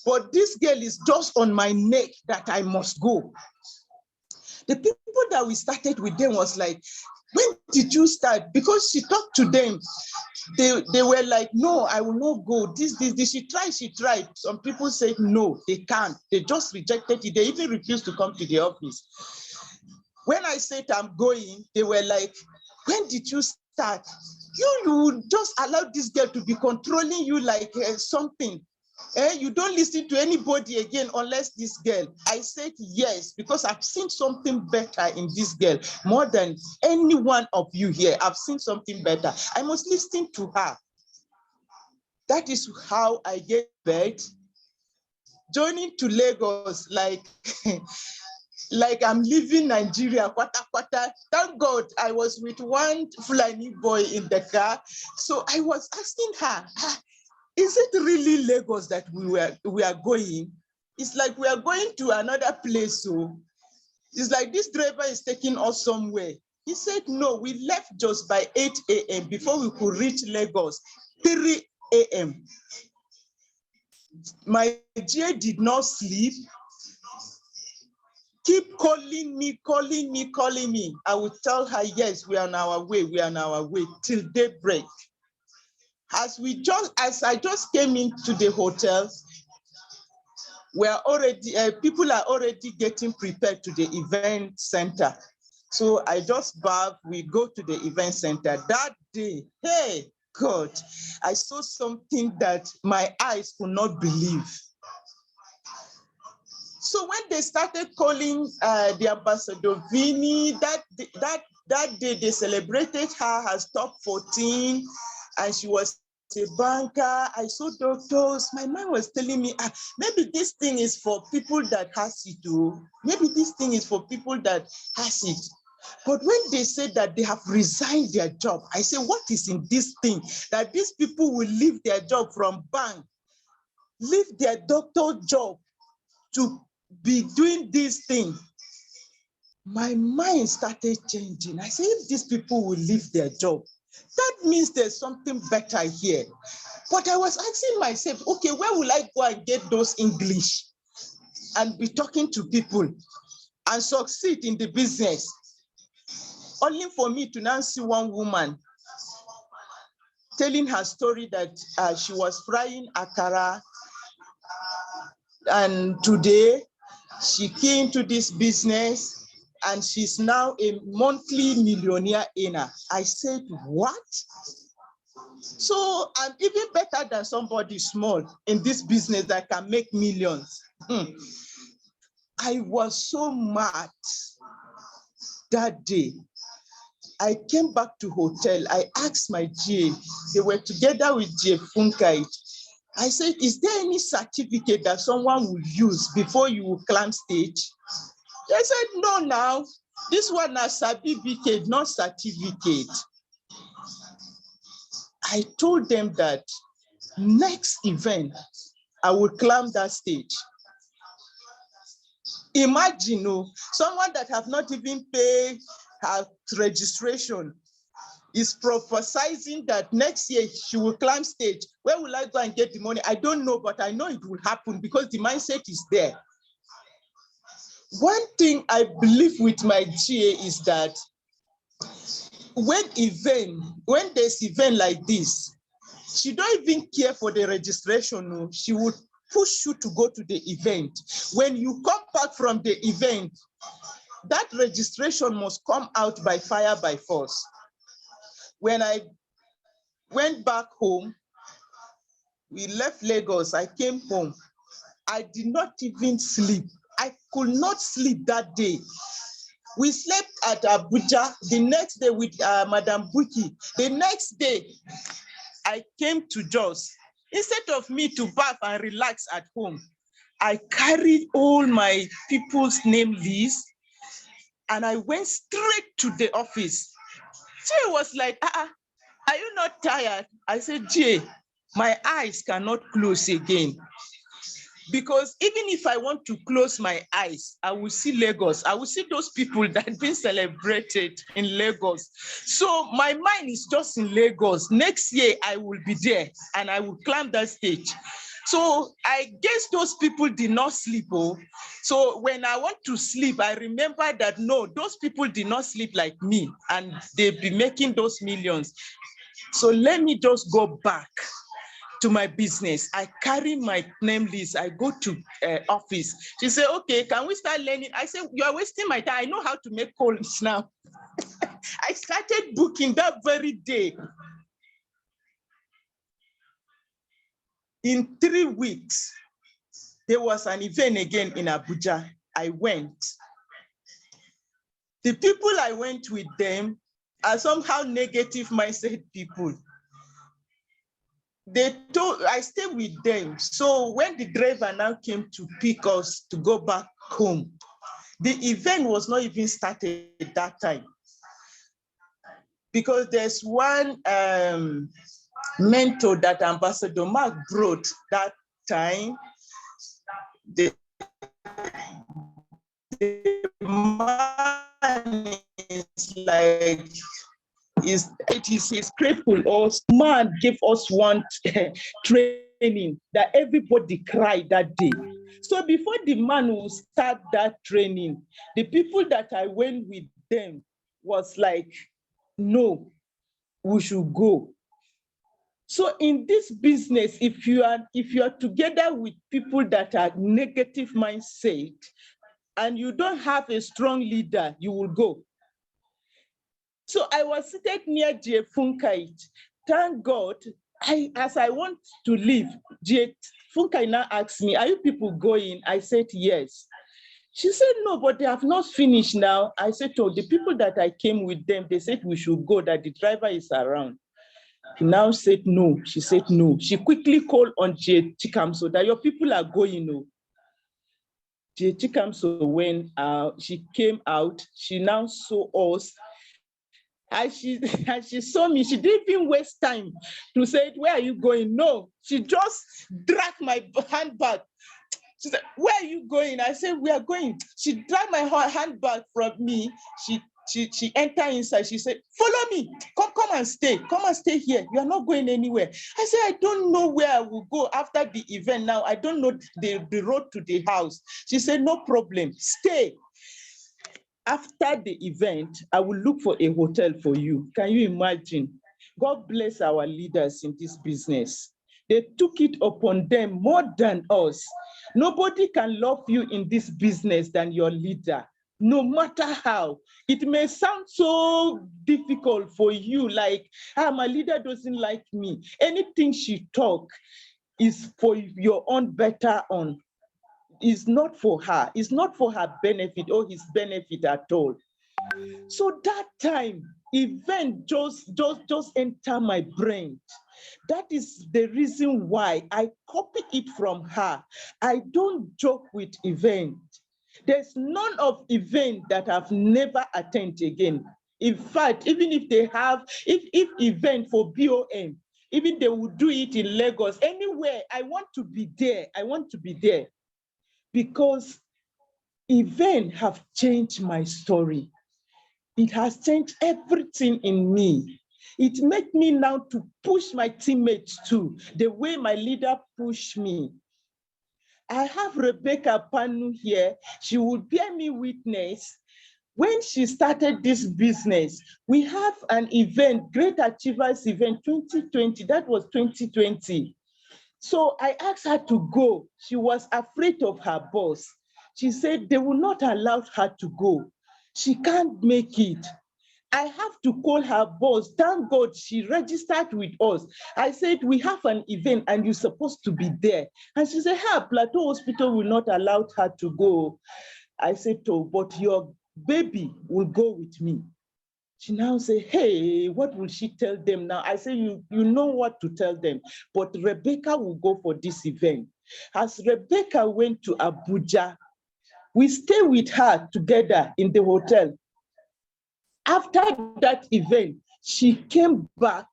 But this girl is just on my neck that I must go. The people that we started with them was like, when did you start? Because she talked to them. They were like, no, I will not go. This. She tried. Some people said, no, they can't. They just rejected it. They even refused to come to the office. When I said I'm going, they were like, when did you start? You just allow this girl to be controlling you like something. You don't listen to anybody again unless this girl. I said yes, because I've seen something better in this girl. More than any one of you here, I've seen something better. I must listen to her. That is how I get back. Joining to Lagos, like, like I'm leaving Nigeria, kwata. Thank God I was with one Fulani boy in the car. So I was asking her, is it really Lagos that we are going? It's like we are going to another place. So it's like this driver is taking us somewhere. He said, no, we left just by 8 a.m. before we could reach Lagos, 3 a.m. My GA did not sleep. Keep calling me. I would tell her, yes, we are on our way till daybreak. As I just came into the hotel, people are already getting prepared to the event center. So I just bath, we go to the event center. That day, hey, God, I saw something that my eyes could not believe. So when they started calling the ambassador Vini, that day they celebrated her as top 14, and she was a banker. I saw doctors. My mind was telling me, maybe this thing is for people that has it too. Maybe this thing is for people that has it. But when they said that they have resigned their job, I say, what is in this thing that these people will leave their job from bank, leave their doctor job to be doing this thing? My mind started changing. I said, if these people will leave their job, that means there's something better here. But I was asking myself, okay, where will I go and get those English and be talking to people and succeed in the business? Only for me to now see one woman telling her story that she was frying akara, and today she came to this business and she's now a monthly millionaire earner. I said, what? So I'm even better than somebody small in this business that can make millions. I was so mad that day. I came back to hotel. I asked my GA, they were together with GA Funkai. I said, is there any certificate that someone will use before you will climb stage? They said, no, now. This one is certificate, not certificate. I told them that next event, I will climb that stage. Imagine, someone that have not even paid her registration is prophesizing that next year she will climb stage. Where will I go and get the money? I don't know, but I know it will happen because the mindset is there. One thing I believe with my GA is that when there's event like this, she don't even care for the registration. No. She would push you to go to the event. When you come back from the event, that registration must come out by fire, by force. When I went back home, we left Lagos, I came home. I did not even sleep. I could not sleep that day. We slept at Abuja. The next day with Madam Buki. The next day, I came to Jos. Instead of me to bath and relax at home, I carried all my people's name list and I went straight to the office. She was like, are you not tired? I said, Jay, my eyes cannot close again. Because even if I want to close my eyes, I will see Lagos. I will see those people that have been celebrated in Lagos. So my mind is just in Lagos. Next year, I will be there and I will climb that stage. So I guess those people did not sleep. So when I want to sleep, I remember that, no, those people did not sleep like me and they'll be making those millions. So let me just go back to my business. I carry my name list. I go to office. She said, okay, can we start learning? I said, you are wasting my time. I know how to make calls now. I started booking that very day. In 3 weeks, there was an event again in Abuja. I went. The people I went with them are somehow negative mindset people. I stayed with them. So when the driver now came to pick us to go back home, the event was not even started at that time. Because there's one mentor that Ambassador Mark brought that time. The man is like, it is his grateful. Or man gave us one training that everybody cried that day. So before the man will start that training, the people that I went with them was like, no, we should go. So in this business, if you are together with people that are negative mindset and you don't have a strong leader, you will go. So I was seated near J. Funkait. Thank God, as I want to leave, J. Funkai now asked me, are you people going? I said, yes. She said, no, but they have not finished now. I said, oh, the people that I came with them, they said we should go, that the driver is around. He now said, no. She said, no. She quickly called on J. Chikamso that your people are going. No. J. Chikamso, when she came out, she now saw us. As she saw me, she didn't even waste time to say, where are you going? No, she just dragged my handbag. She said, where are you going? I said, we are going. She dragged my handbag from me. She entered inside. She said, follow me. Come and stay. Come and stay here. You are not going anywhere. I said, I don't know where I will go after the event now. I don't know the road to the house. She said, no problem. Stay. After the event, I will look for a hotel for you. Can you imagine? God bless our leaders in this business. They took it upon them more than us. Nobody can love you in this business than your leader, no matter how. It may sound so difficult for you, like, my leader doesn't like me. Anything she talk is for your own better on. It's not for her. It's not for her benefit or his benefit at all. So that time, event just enter my brain. That is the reason why I copy it from her. I don't joke with event. There's none of event that I've never attended again. In fact, even if they have, if event for BOM, even they would do it in Lagos, anywhere, I want to be there. I want to be there. Because events have changed my story. It has changed everything in me. It made me now to push my teammates too, the way my leader pushed me. I have Rebecca Panu here. She would bear me witness. When she started this business, we have an event, Great Achievers Event 2020. That was 2020. So I asked her to go. She was afraid of her boss. She said they will not allow her to go. She can't make it. I have to call her boss. Thank God she registered with us. I said, we have an event and you're supposed to be there. And she said, Plateau Hospital will not allow her to go. I said, oh, but your baby will go with me. She now say, hey, what will she tell them now? I say, you know what to tell them, but Rebecca will go for this event. As Rebecca went to Abuja, we stay with her together in the hotel. After that event, she came back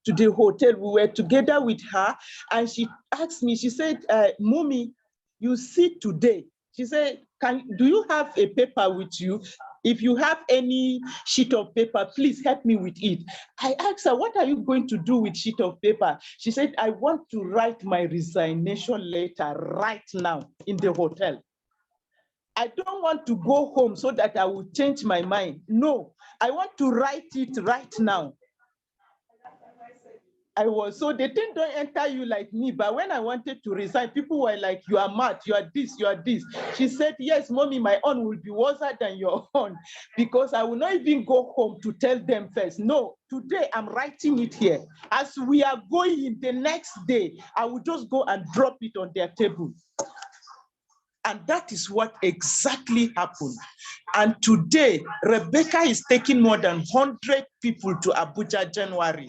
to the hotel. We were together with her and she asked me, she said, Mommy, you see today. She said, do you have a paper with you? If you have any sheet of paper, please help me with it. I asked her, what are you going to do with sheet of paper? She said, I want to write my resignation letter right now in the hotel. I don't want to go home so that I will change my mind. No, I want to write it right now. So the thing don't enter you like me, but when I wanted to resign, people were like, you are mad, you are this, you are this. She said, yes, Mommy, my own will be worse than your own, because I will not even go home to tell them first. No, today I'm writing it here. As we are going the next day, I will just go and drop it on their table. And that is what exactly happened. And today, Rebecca is taking more than 100 people to Abuja January.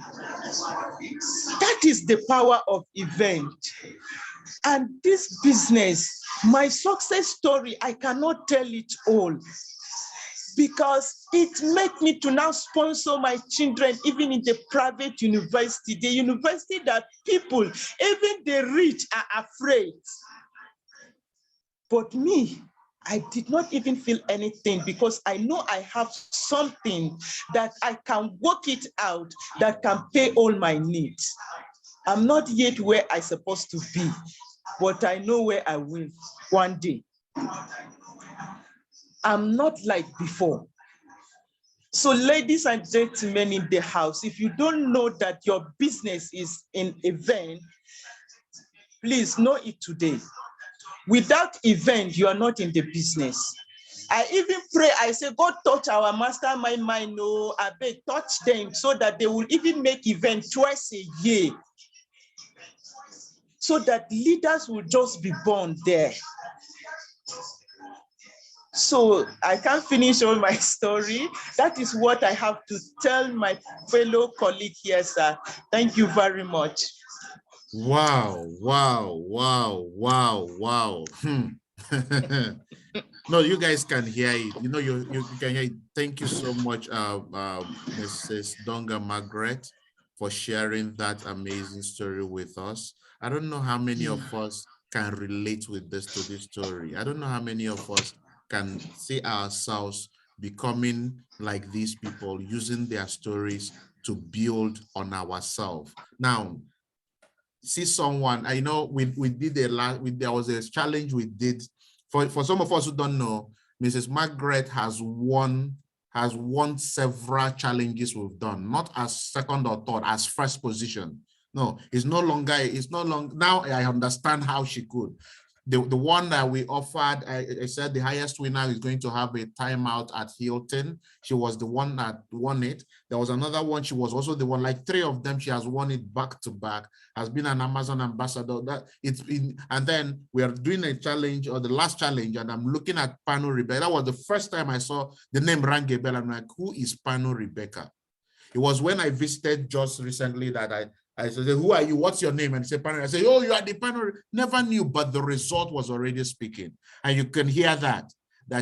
That is the power of event. And this business, my success story, I cannot tell it all, because it made me to now sponsor my children, even in the private university, the university that people, even the rich, are afraid. But me, I did not even feel anything, because I know I have something that I can work it out that can pay all my needs. I'm not yet where I'm supposed to be, but I know where I will one day. I'm not like before. So ladies and gentlemen in the house, if you don't know that your business is in event, please know it today. Without event, you are not in the business. I even pray, I say, God touch our mastermind mind, no, I beg, touch them so that they will even make event twice a year. So that leaders will just be born there. So I can't finish all my story. That is what I have to tell my fellow colleague here, sir. Thank you very much. Wow, wow, wow, wow, wow. No, you guys can hear it. You know, you can hear it. Thank you so much, Mrs. Donga Margaret, for sharing that amazing story with us. I don't know how many of us can relate with this to this story. I don't know how many of us can see ourselves becoming like these people, using their stories to build on ourselves. Now, see someone, I know we did a lot, there was a challenge we did. For some of us who don't know, Mrs. Margaret has won several challenges we've done, not as second or third, as first position. No, it's no longer, now I understand how she could. The one that we offered, I said the highest winner is going to have a timeout at Hilton. She was the one that won it. There was another one, she was also the one, like 3 of them, she has won it back to back, has been an Amazon ambassador. That it's been, and then we are doing a challenge, or the last challenge, and I'm looking at Pano Rebecca. That was the first time I saw the name rang a bell. I'm like, who is Pano Rebecca? It was when I visited just recently that I said, who are you? What's your name? And he said, Pano. I said, oh, you are the Pano. Never knew, but the result was already speaking. And you can hear that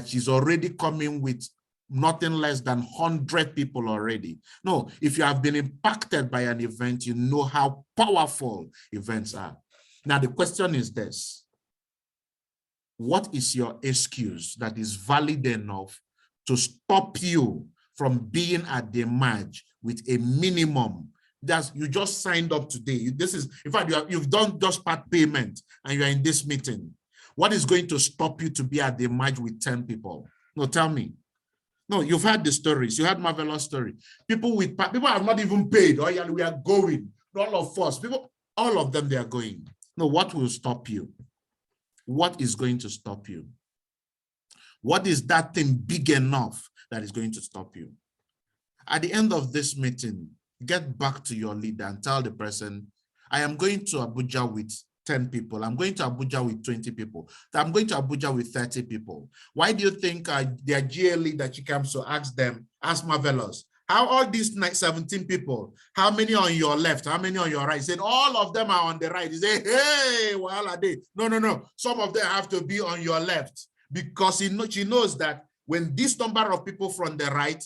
she's already coming with nothing less than 100 people already. No, if you have been impacted by an event, you know how powerful events are. Now, the question is this: what is your excuse that is valid enough to stop you from being at the merge with a minimum? That's, you just signed up today. This is, in fact, you've done just part payment and you're in this meeting. What is going to stop you to be at the merge with 10 people? No, tell me. No, you've heard the stories. You had marvelous story. People have not even paid. Oh yeah, we are going. All of us, people, all of them, they are going. No, what will stop you? What is going to stop you? What is that thing big enough that is going to stop you? At the end of this meeting, get back to your leader and tell the person, I am going to Abuja with 10 people. I'm going to Abuja with 20 people. I'm going to Abuja with 30 people. Why do you think their GA leader, she comes to ask Marvelous, how all these 17 people, how many on your left, how many on your right? He said, all of them are on the right. He said, hey, well, are they? No. Some of them have to be on your left, because she knows that when this number of people from the right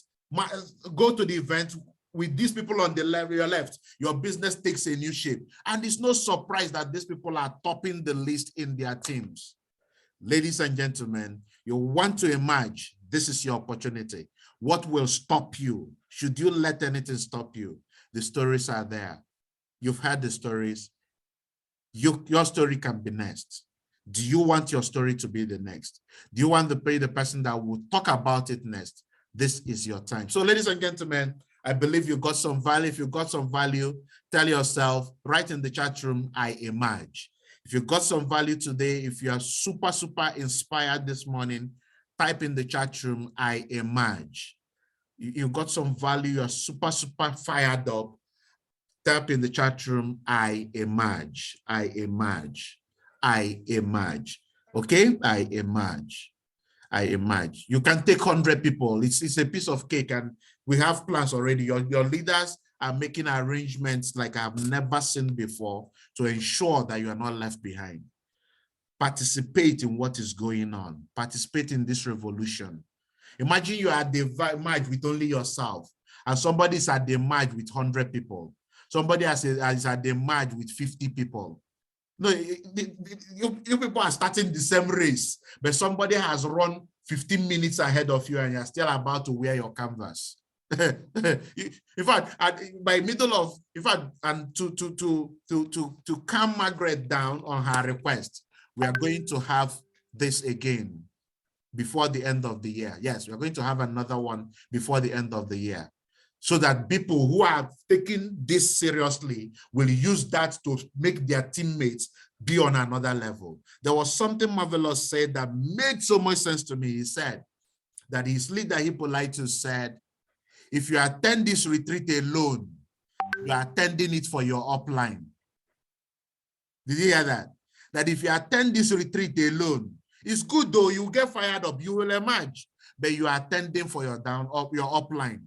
go to the event with these people on the left, your business takes a new shape. And it's no surprise that these people are topping the list in their teams. Ladies and gentlemen, you want to emerge. This is your opportunity. What will stop you? Should you let anything stop you? The stories are there. You've heard the stories. Your story can be next. Do you want your story to be the next? Do you want to be the person that will talk about it next? This is your time. So, ladies and gentlemen, I believe you got some value. If you got some value, tell yourself, write in the chat room, I emerge. If you got some value today, if you are super, super inspired this morning, type in the chat room, I emerge. You got some value, you're super, super fired up, type in the chat room, I emerge, I emerge, I emerge. Okay, I emerge. I emerge. You can take 100 people. It's a piece of cake, and we have plans already. Your leaders are making arrangements like I've never seen before to ensure that you are not left behind. Participate in what is going on. Participate in this revolution. Imagine you are at the merge with only yourself, and somebody is at the merge with 100 people. Somebody is at the merge with 50 people. No, you people are starting the same race, but somebody has run 15 minutes ahead of you and you're still about to wear your canvas. In fact, by middle of, in fact, and to calm Margaret down on her request, we are going to have this again. before the end of the year. Yes, we're going to have another one before the end of the year, so that people who are taking this seriously will use that to make their teammates be on another level. There was something Marvelous said that made so much sense to me. He said that his leader Hippolytus said, if you attend this retreat alone, you are attending it for your upline. Did you hear that? That if you attend this retreat alone, it's good though, you get fired up, you will emerge, but you are attending for your upline.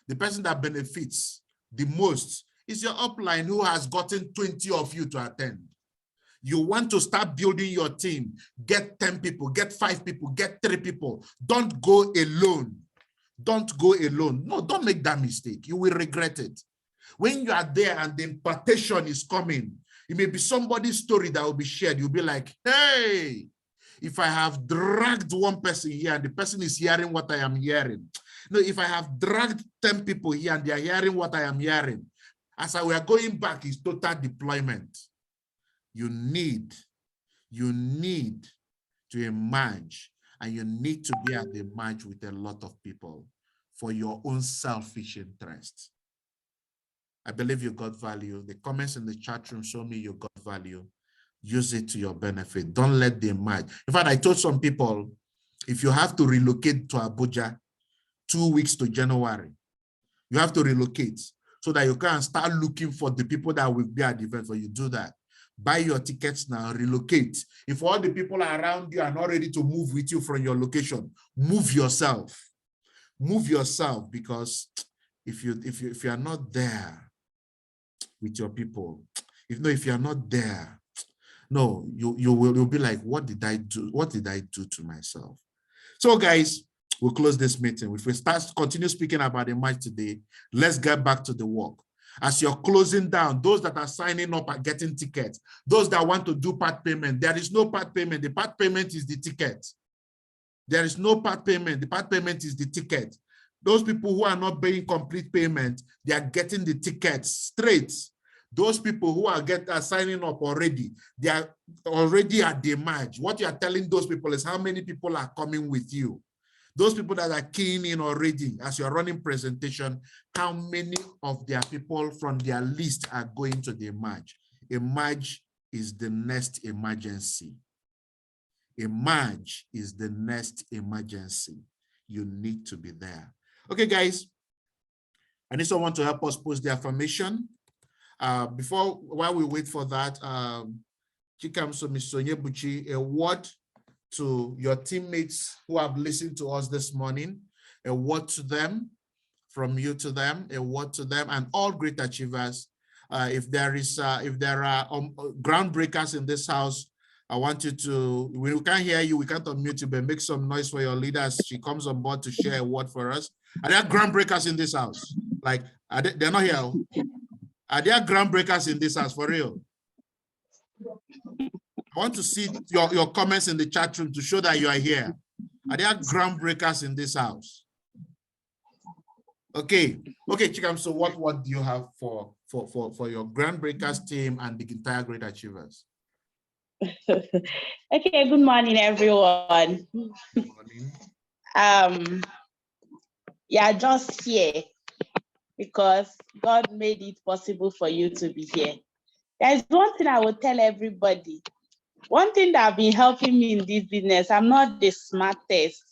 The person that benefits the most is your upline who has gotten 20 of you to attend. You want to start building your team, get 10 people, get 5 people, get 3 people. Don't go alone. Don't go alone. No, don't make that mistake. You will regret it. When you are there and the impartation is coming, it may be somebody's story that will be shared. You'll be like, hey, if I have dragged one person here and the person is hearing what I am hearing. No, if I have dragged 10 people here and they are hearing what I am hearing, as we are going back, is total deployment. You need to emerge, and you need to be at the march with a lot of people for your own selfish interest. I believe you got value. The comments in the chat room show me you got value. Use it to your benefit. Don't let them march. In fact, I told some people, if you have to relocate to Abuja 2 weeks to January, you have to relocate so that you can start looking for the people that will be at the event. When you do that, buy your tickets now, relocate. If all the people around you are not ready to move with you from your location, move yourself. Move yourself, because if you are not there with your people, if you are not there, no, you'll be like, what did I do? What did I do to myself? So guys, we'll close this meeting. If we continue speaking about the match today, let's get back to the work. As you're closing down, those that are signing up are getting tickets. Those that want to do part payment, there is no part payment. The part payment is the ticket. There is no part payment. The part payment is the ticket. Those people who are not paying complete payment, they are getting the tickets straight. Those people who are signing up already, they are already at the march. What you are telling those people is how many people are coming with you. Those people that are keying in already, as you're running presentation, how many of their people from their list are going to the march? A march is the next emergency. A march is the next emergency. You need to be there. Okay, guys, I need someone to help us post the affirmation. While we wait for that, Chikamso Misonye Buchi, a word to your teammates who have listened to us this morning, a word to them, from you to them, a word to them, and all great achievers. If there are groundbreakers in this house, I want you to, we can't hear you, we can't unmute you, but make some noise for your leader as she comes on board to share a word for us. Are there groundbreakers in this house? Like, they're not here. Are there groundbreakers in this house, for real? I want to see your comments in the chat room to show that you are here. Are there groundbreakers in this house? Okay, Chikam, so what do you have for your groundbreakers team and the entire Great Achievers? Okay, good morning, everyone. Good morning. Yeah, just here because God made it possible for you to be here. There's one thing I will tell everybody. One thing that have been helping me in this business, I'm not the smartest.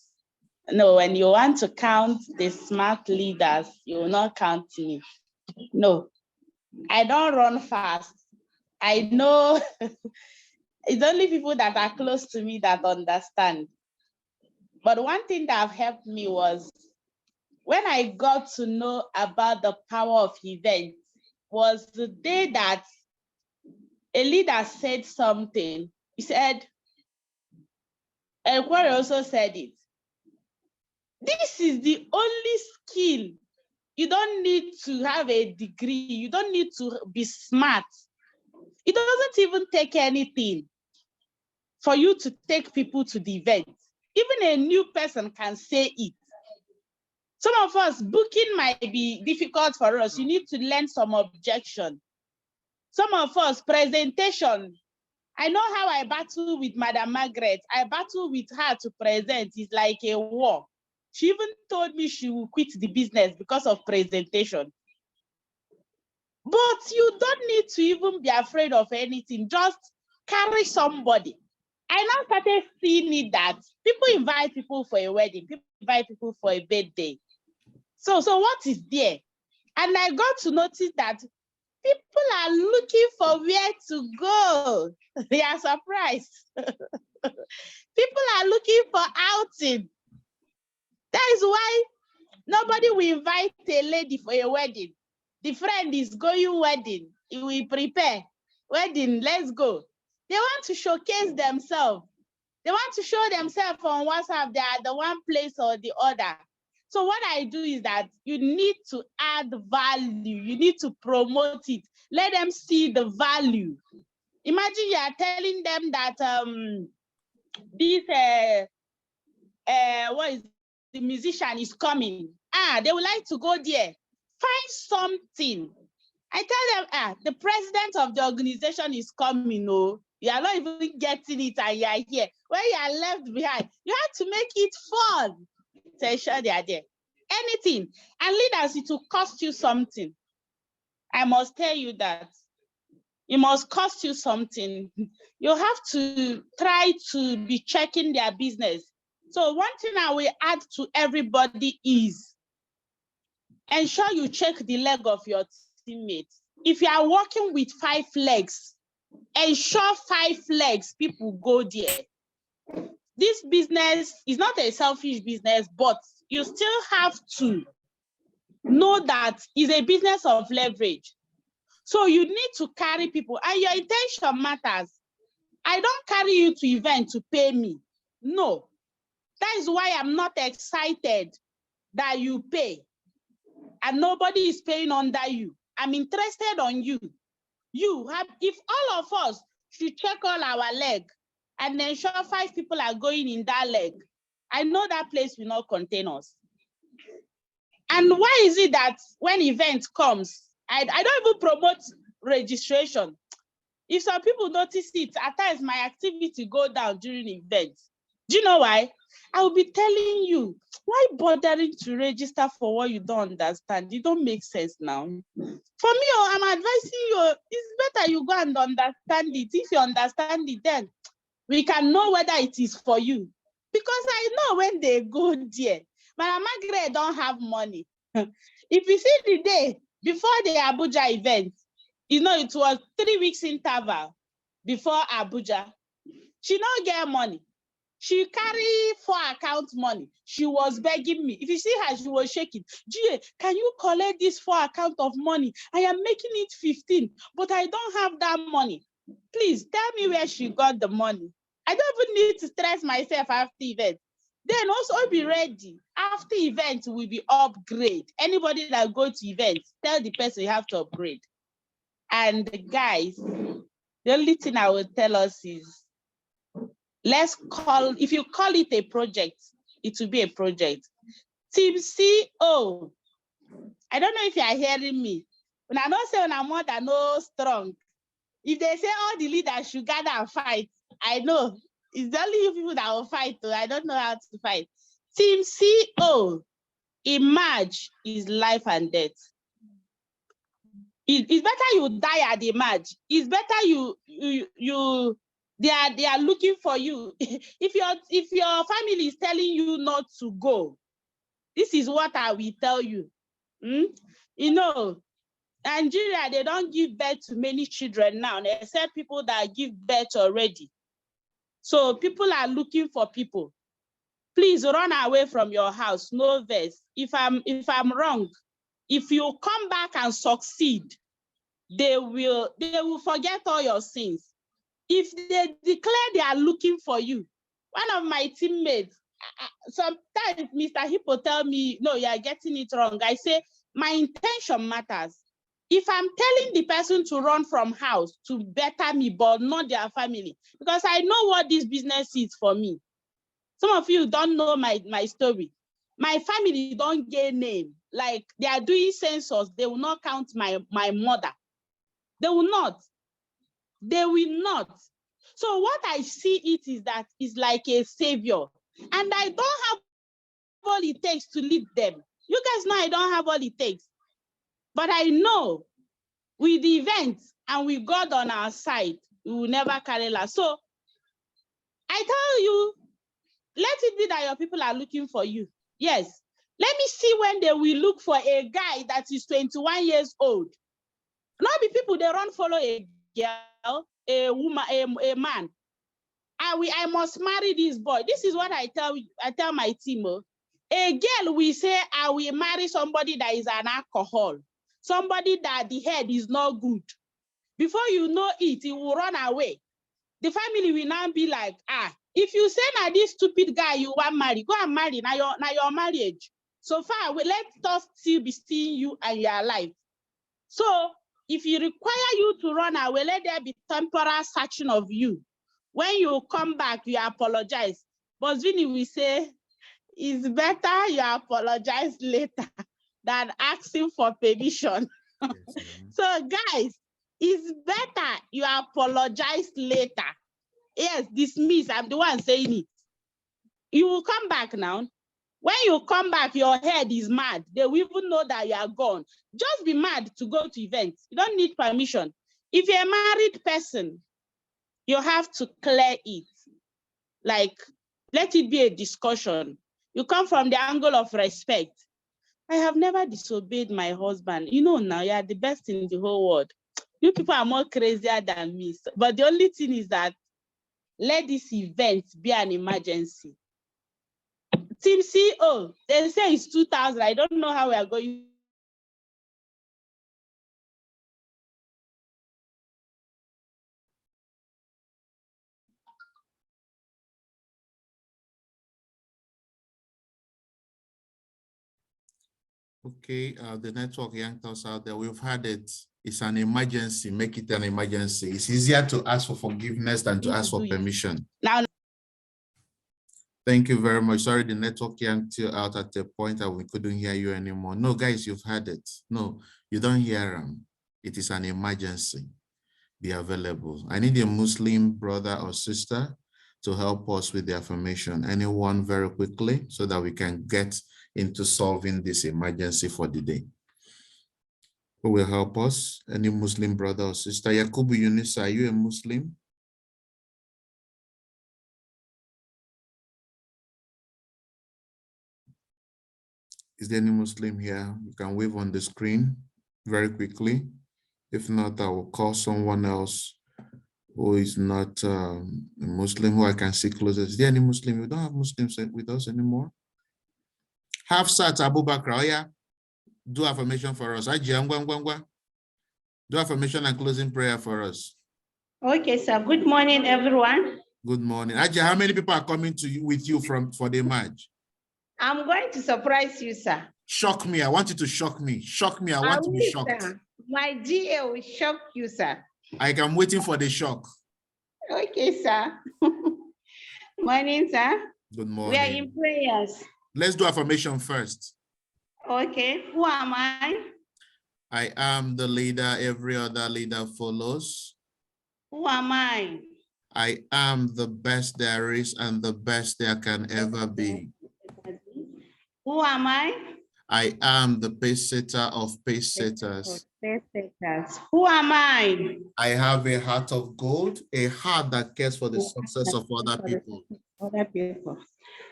No, when you want to count the smart leaders, you will not count me. No, I don't run fast. I know it's only people that are close to me that understand. But one thing that have helped me was when I got to know about the power of events was the day that a leader said something. He said, and Kwari also said it. This is the only skill. You don't need to have a degree. You don't need to be smart. It doesn't even take anything for you to take people to the event. Even a new person can say it. Some of us, booking might be difficult for us. You need to learn some objection. Some of us, presentation, I know how I battle with Madam Margaret. I battle with her to present. It's like a war. She even told me she will quit the business because of presentation. But you don't need to even be afraid of anything. Just carry somebody. I now started seeing it that people invite people for a wedding, people invite people for a birthday. So what is there? And I got to notice that people are looking for where to go. They are surprised. People are looking for outing. That is why nobody will invite a lady for a wedding. The friend is going wedding. He will prepare. Wedding, let's go. They want to showcase themselves. They want to show themselves on WhatsApp. They are the one place or the other. So what I do is that you need to add value. You need to promote it. Let them see the value. Imagine you are telling them that this what is the musician is coming. They would like to go there. Find something. I tell them, the president of the organization is coming. No, you are not even getting it, and you are here. When you are left behind, you have to make it fun. To ensure they are there. Anything. And leaders, it will cost you something. I must tell you that. It must cost you something. You have to try to be checking their business. So one thing I will add to everybody is ensure you check the leg of your teammates. If you are working with 5 legs, ensure 5 legs people go there. This business is not a selfish business, but you still have to know that it's a business of leverage. So you need to carry people, and your intention matters. I don't carry you to event to pay me. No. That is why I'm not excited that you pay and nobody is paying under you. I'm interested on you. If all of us should check all our leg and ensure 5 people are going in that leg, I know that place will not contain us. And why is it that when event comes, I don't even promote registration? If some people notice it, at times my activity go down during events. Do you know why? I will be telling you, why bothering to register for what you don't understand? It don't make sense now. For me, I'm advising you, it's better you go and understand it. If you understand it, then we can know whether it is for you. Because I know when they go there, Madam Margaret don't have money. If you see the day before the Abuja event, it was 3 weeks interval before Abuja. She don't get money. She carry 4 account money. She was begging me. If you see her, she was shaking. Gia, can you collect this 4 account of money? I am making it 15, but I don't have that money. Please tell me where she got the money. I don't even need to stress myself after event. Then also be ready. After event will be upgrade. Anybody that go to events, tell the person you have to upgrade. And guys, the only thing I will tell us is, if you call it a project, it will be a project. Team CO, I don't know if you are hearing me. When I don't say when I'm more than no strong, if they say all the leaders should gather and fight, I know it's the only you people that will fight. I don't know how to fight. Team CO, emerge is life and death. It's better you die at the emerge. It's better they are looking for you. If your family is telling you not to go, this is what I will tell you. Nigeria, they don't give birth to many children now, except people that give birth already. So people are looking for people. Please run away from your house, no vex. If I'm wrong, if you come back and succeed, they will forget all your sins. If they declare they are looking for you, one of my teammates, sometimes Mr. Hippo tell me, no, you are getting it wrong. I say, my intention matters. If I'm telling the person to run from house to better me, but not their family, because I know what this business is for me. Some of you don't know my story. My family don't get name. Like they are doing census, they will not count my mother. They will not. They will not. So what I see it is that it's like a savior. And I don't have all it takes to lead them. You guys know I don't have all it takes. But I know with the event and with God on our side, we will never carry last. So I tell you, let it be that your people are looking for you. Yes. Let me see when they will look for a guy that is 21 years old. Not be people, they run follow a girl, a woman, a man. I must marry this boy. This is what I tell my team. A girl will say, I will marry somebody that is an alcohol, somebody that the head is not good. Before you know it, he will run away. The family will now be like, if you say now this stupid guy you want marry, go and marry. Now your marriage. So far, let us still be seeing you and your life. So if you require you to run away, let there be temporal searching of you. When you come back, you apologize. But Vinny will say, it's better you apologize later than asking for permission. Yes, so guys, it's better you apologize later. Yes, dismiss, I'm the one saying it. You will come back now. When you come back, your head is mad. They will even know that you are gone. Just be mad to go to events. You don't need permission. If you're a married person, you have to clear it. Like, let it be a discussion. You come from the angle of respect. I have never disobeyed my husband. You know now, you are the best in the whole world. You people are more crazier than me. But the only thing is that let this event be an emergency. Team CEO, they say it's 2,000. I don't know how we are going. Okay, the network yanked us out there. We've had it. It's an emergency. Make it an emergency. It's easier to ask for forgiveness than to ask for permission. Now, thank you very much. Sorry, the network yanked you out at the point that we couldn't hear you anymore. No, guys, you've had it. No, you don't hear them. It is an emergency. Be available. I need a Muslim brother or sister to help us with the affirmation. Anyone very quickly so that we can get into solving this emergency for the day. Who will help us? Any Muslim brother or sister? Yakubu Yunus, are you a Muslim? Is there any Muslim here? You can wave on the screen very quickly. If not, I will call someone else who is not a Muslim, who I can see closer. Is there any Muslim? We don't have Muslims with us anymore. Hafsat Abubakar, oh yeah. Do affirmation for us. Do affirmation and closing prayer for us. Okay, sir. Good morning, everyone. Good morning. Ajay, how many people are coming to you with you for the match? I'm going to surprise you, sir. Shock me. I want you to shock me. Shock me. I want to be shocked. Sir. My GA will shock you, sir. I'm waiting for the shock. Okay, sir. Morning, sir. Good morning. We are in prayers. Let's do affirmation first. Okay. Who am I? I am the leader. Every other leader follows. Who am I? I am the best there is and the best there can ever be. Who am I? I am the pace setter of pace setters. Who am I? I have a heart of gold, a heart that cares for the success of other people.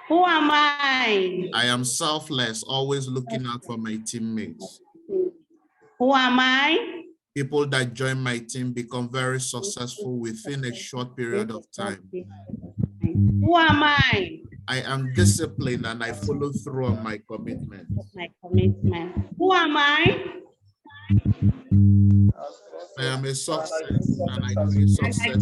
Who am I? I am selfless, always looking out for my teammates. Who am I? People that join my team become very successful within a short period of time. Who am I? I am disciplined and I follow through on my commitment. Who am I? I am a success and I create success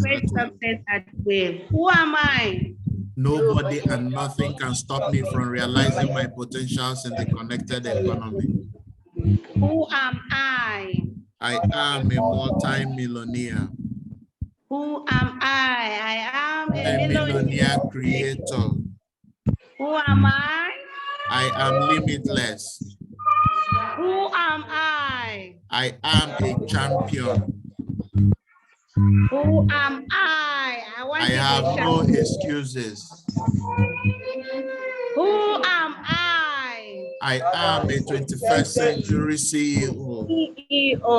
at will. Who am I? Nobody and nothing can stop me from realizing my potentials in the connected economy. Who am I? I am a multi-millionaire. Who am I? I am a millionaire creator. Who am I? I am limitless. Who am I? I am a champion. Who am I? I want I you to have shout. no excuses. Who am I? I am a 21st century CEO. CEO.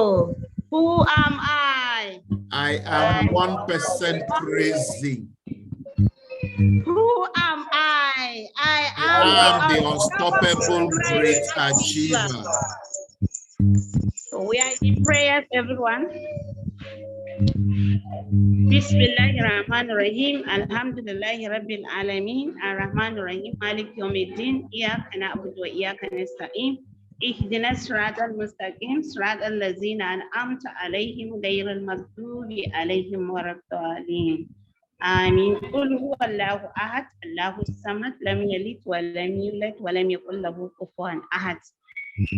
Who am I? I am 1% crazy. Who am I? I I am the am unstoppable great achiever. achiever. So we are in prayers, everyone. Bismillahirrahmanirrahim. Alhamdulillahi Rabbil Alameen. Ar-Rahmanirrahim. Malik Yawmiddin. Iyaka na'budu wa iyaka nasta'in. اهدنا الصراط المستقيم صراط الذين أنعمت عليهم غير المغضوب عليهم ولا الضالين آمين. قل هو الله أحد الله الصمد لم يلد ولم يولد ولم يكن له كفوا أحد.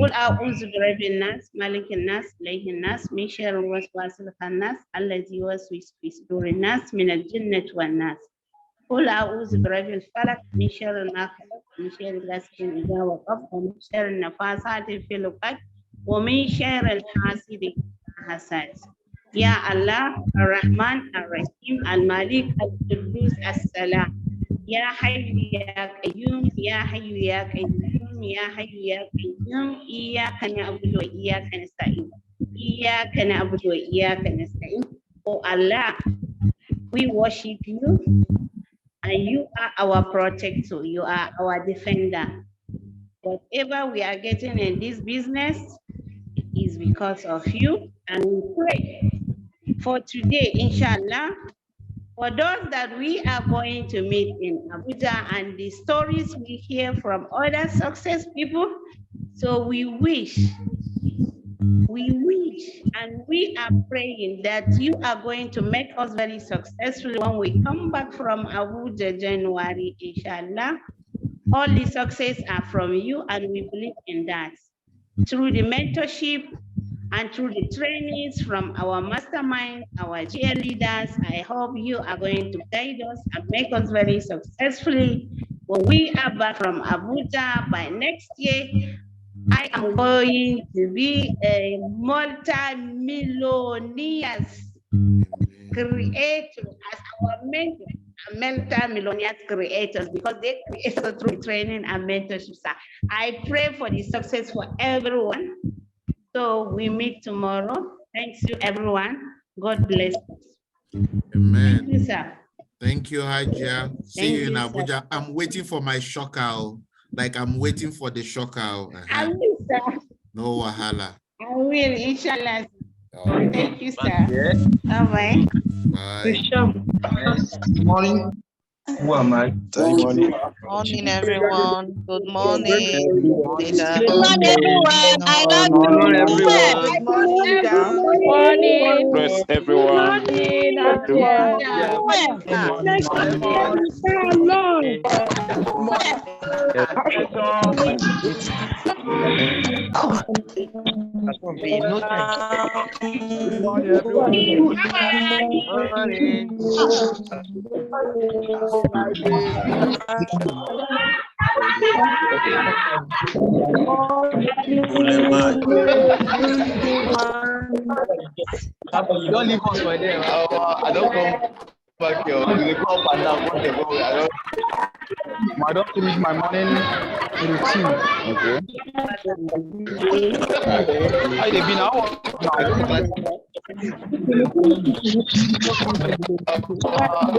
قل أعوذ برب الناس ملك الناس إله الناس من شر الوسواس الخناس الذي يوسوس في صدور الناس من الجنة والناس. قل أعوذ برب الفلق من شر ما خلق من شر غاسق إذا وقب ومن شر النفاثات في العقد ومن شر الحاسد إذا حسد. يا الله الرحمن الرحيم المالك القدوس السلام. يا حي يا قيوم يا حي يا قيوم يا حي يا قيوم إياك نعبد وإياك نستعين إياك نعبد وإياك نستعين. Oh Allah, we worship you and you are our protector, you are our defender. Whatever we are getting in this business is because of you, and we pray for today, inshallah. For those that we are going to meet in Abuja and the stories we hear from other success people, so we wish, and we are praying that you are going to make us very successful when we come back from Abuja January, inshallah. All the success are from you, and we believe in that. Through the mentorship and through the trainings from our mastermind, our GL leaders, I hope you are going to guide us and make us very successfully. When we are back from Abuja by next year, I am going to be a multi-millionaire creator as our mentor, multi-millionaire creators, because they create us through training and mentorship. I pray for the success for everyone. So we meet tomorrow. Thanks you, everyone. God bless us. Amen. Thank you, sir. Thank you, Hajia. See you in you, Abuja. sir. I'm waiting for my shocker. Like I'm waiting for the shocker. I will, sir. No wahala. I will, inshallah. Okay. Thank you, sir. Bye-bye. Bye. Good morning. Who am I? Thank you. Morning, everyone. Good morning. Leader. Good morning, everyone. I love Good morning, you. everyone. Good morning, leader. Good morning. Bless everyone. Morning, Don't leave us for them. I don't come back here. They go up and down. I don't finish my morning routine. Okay. How they been now?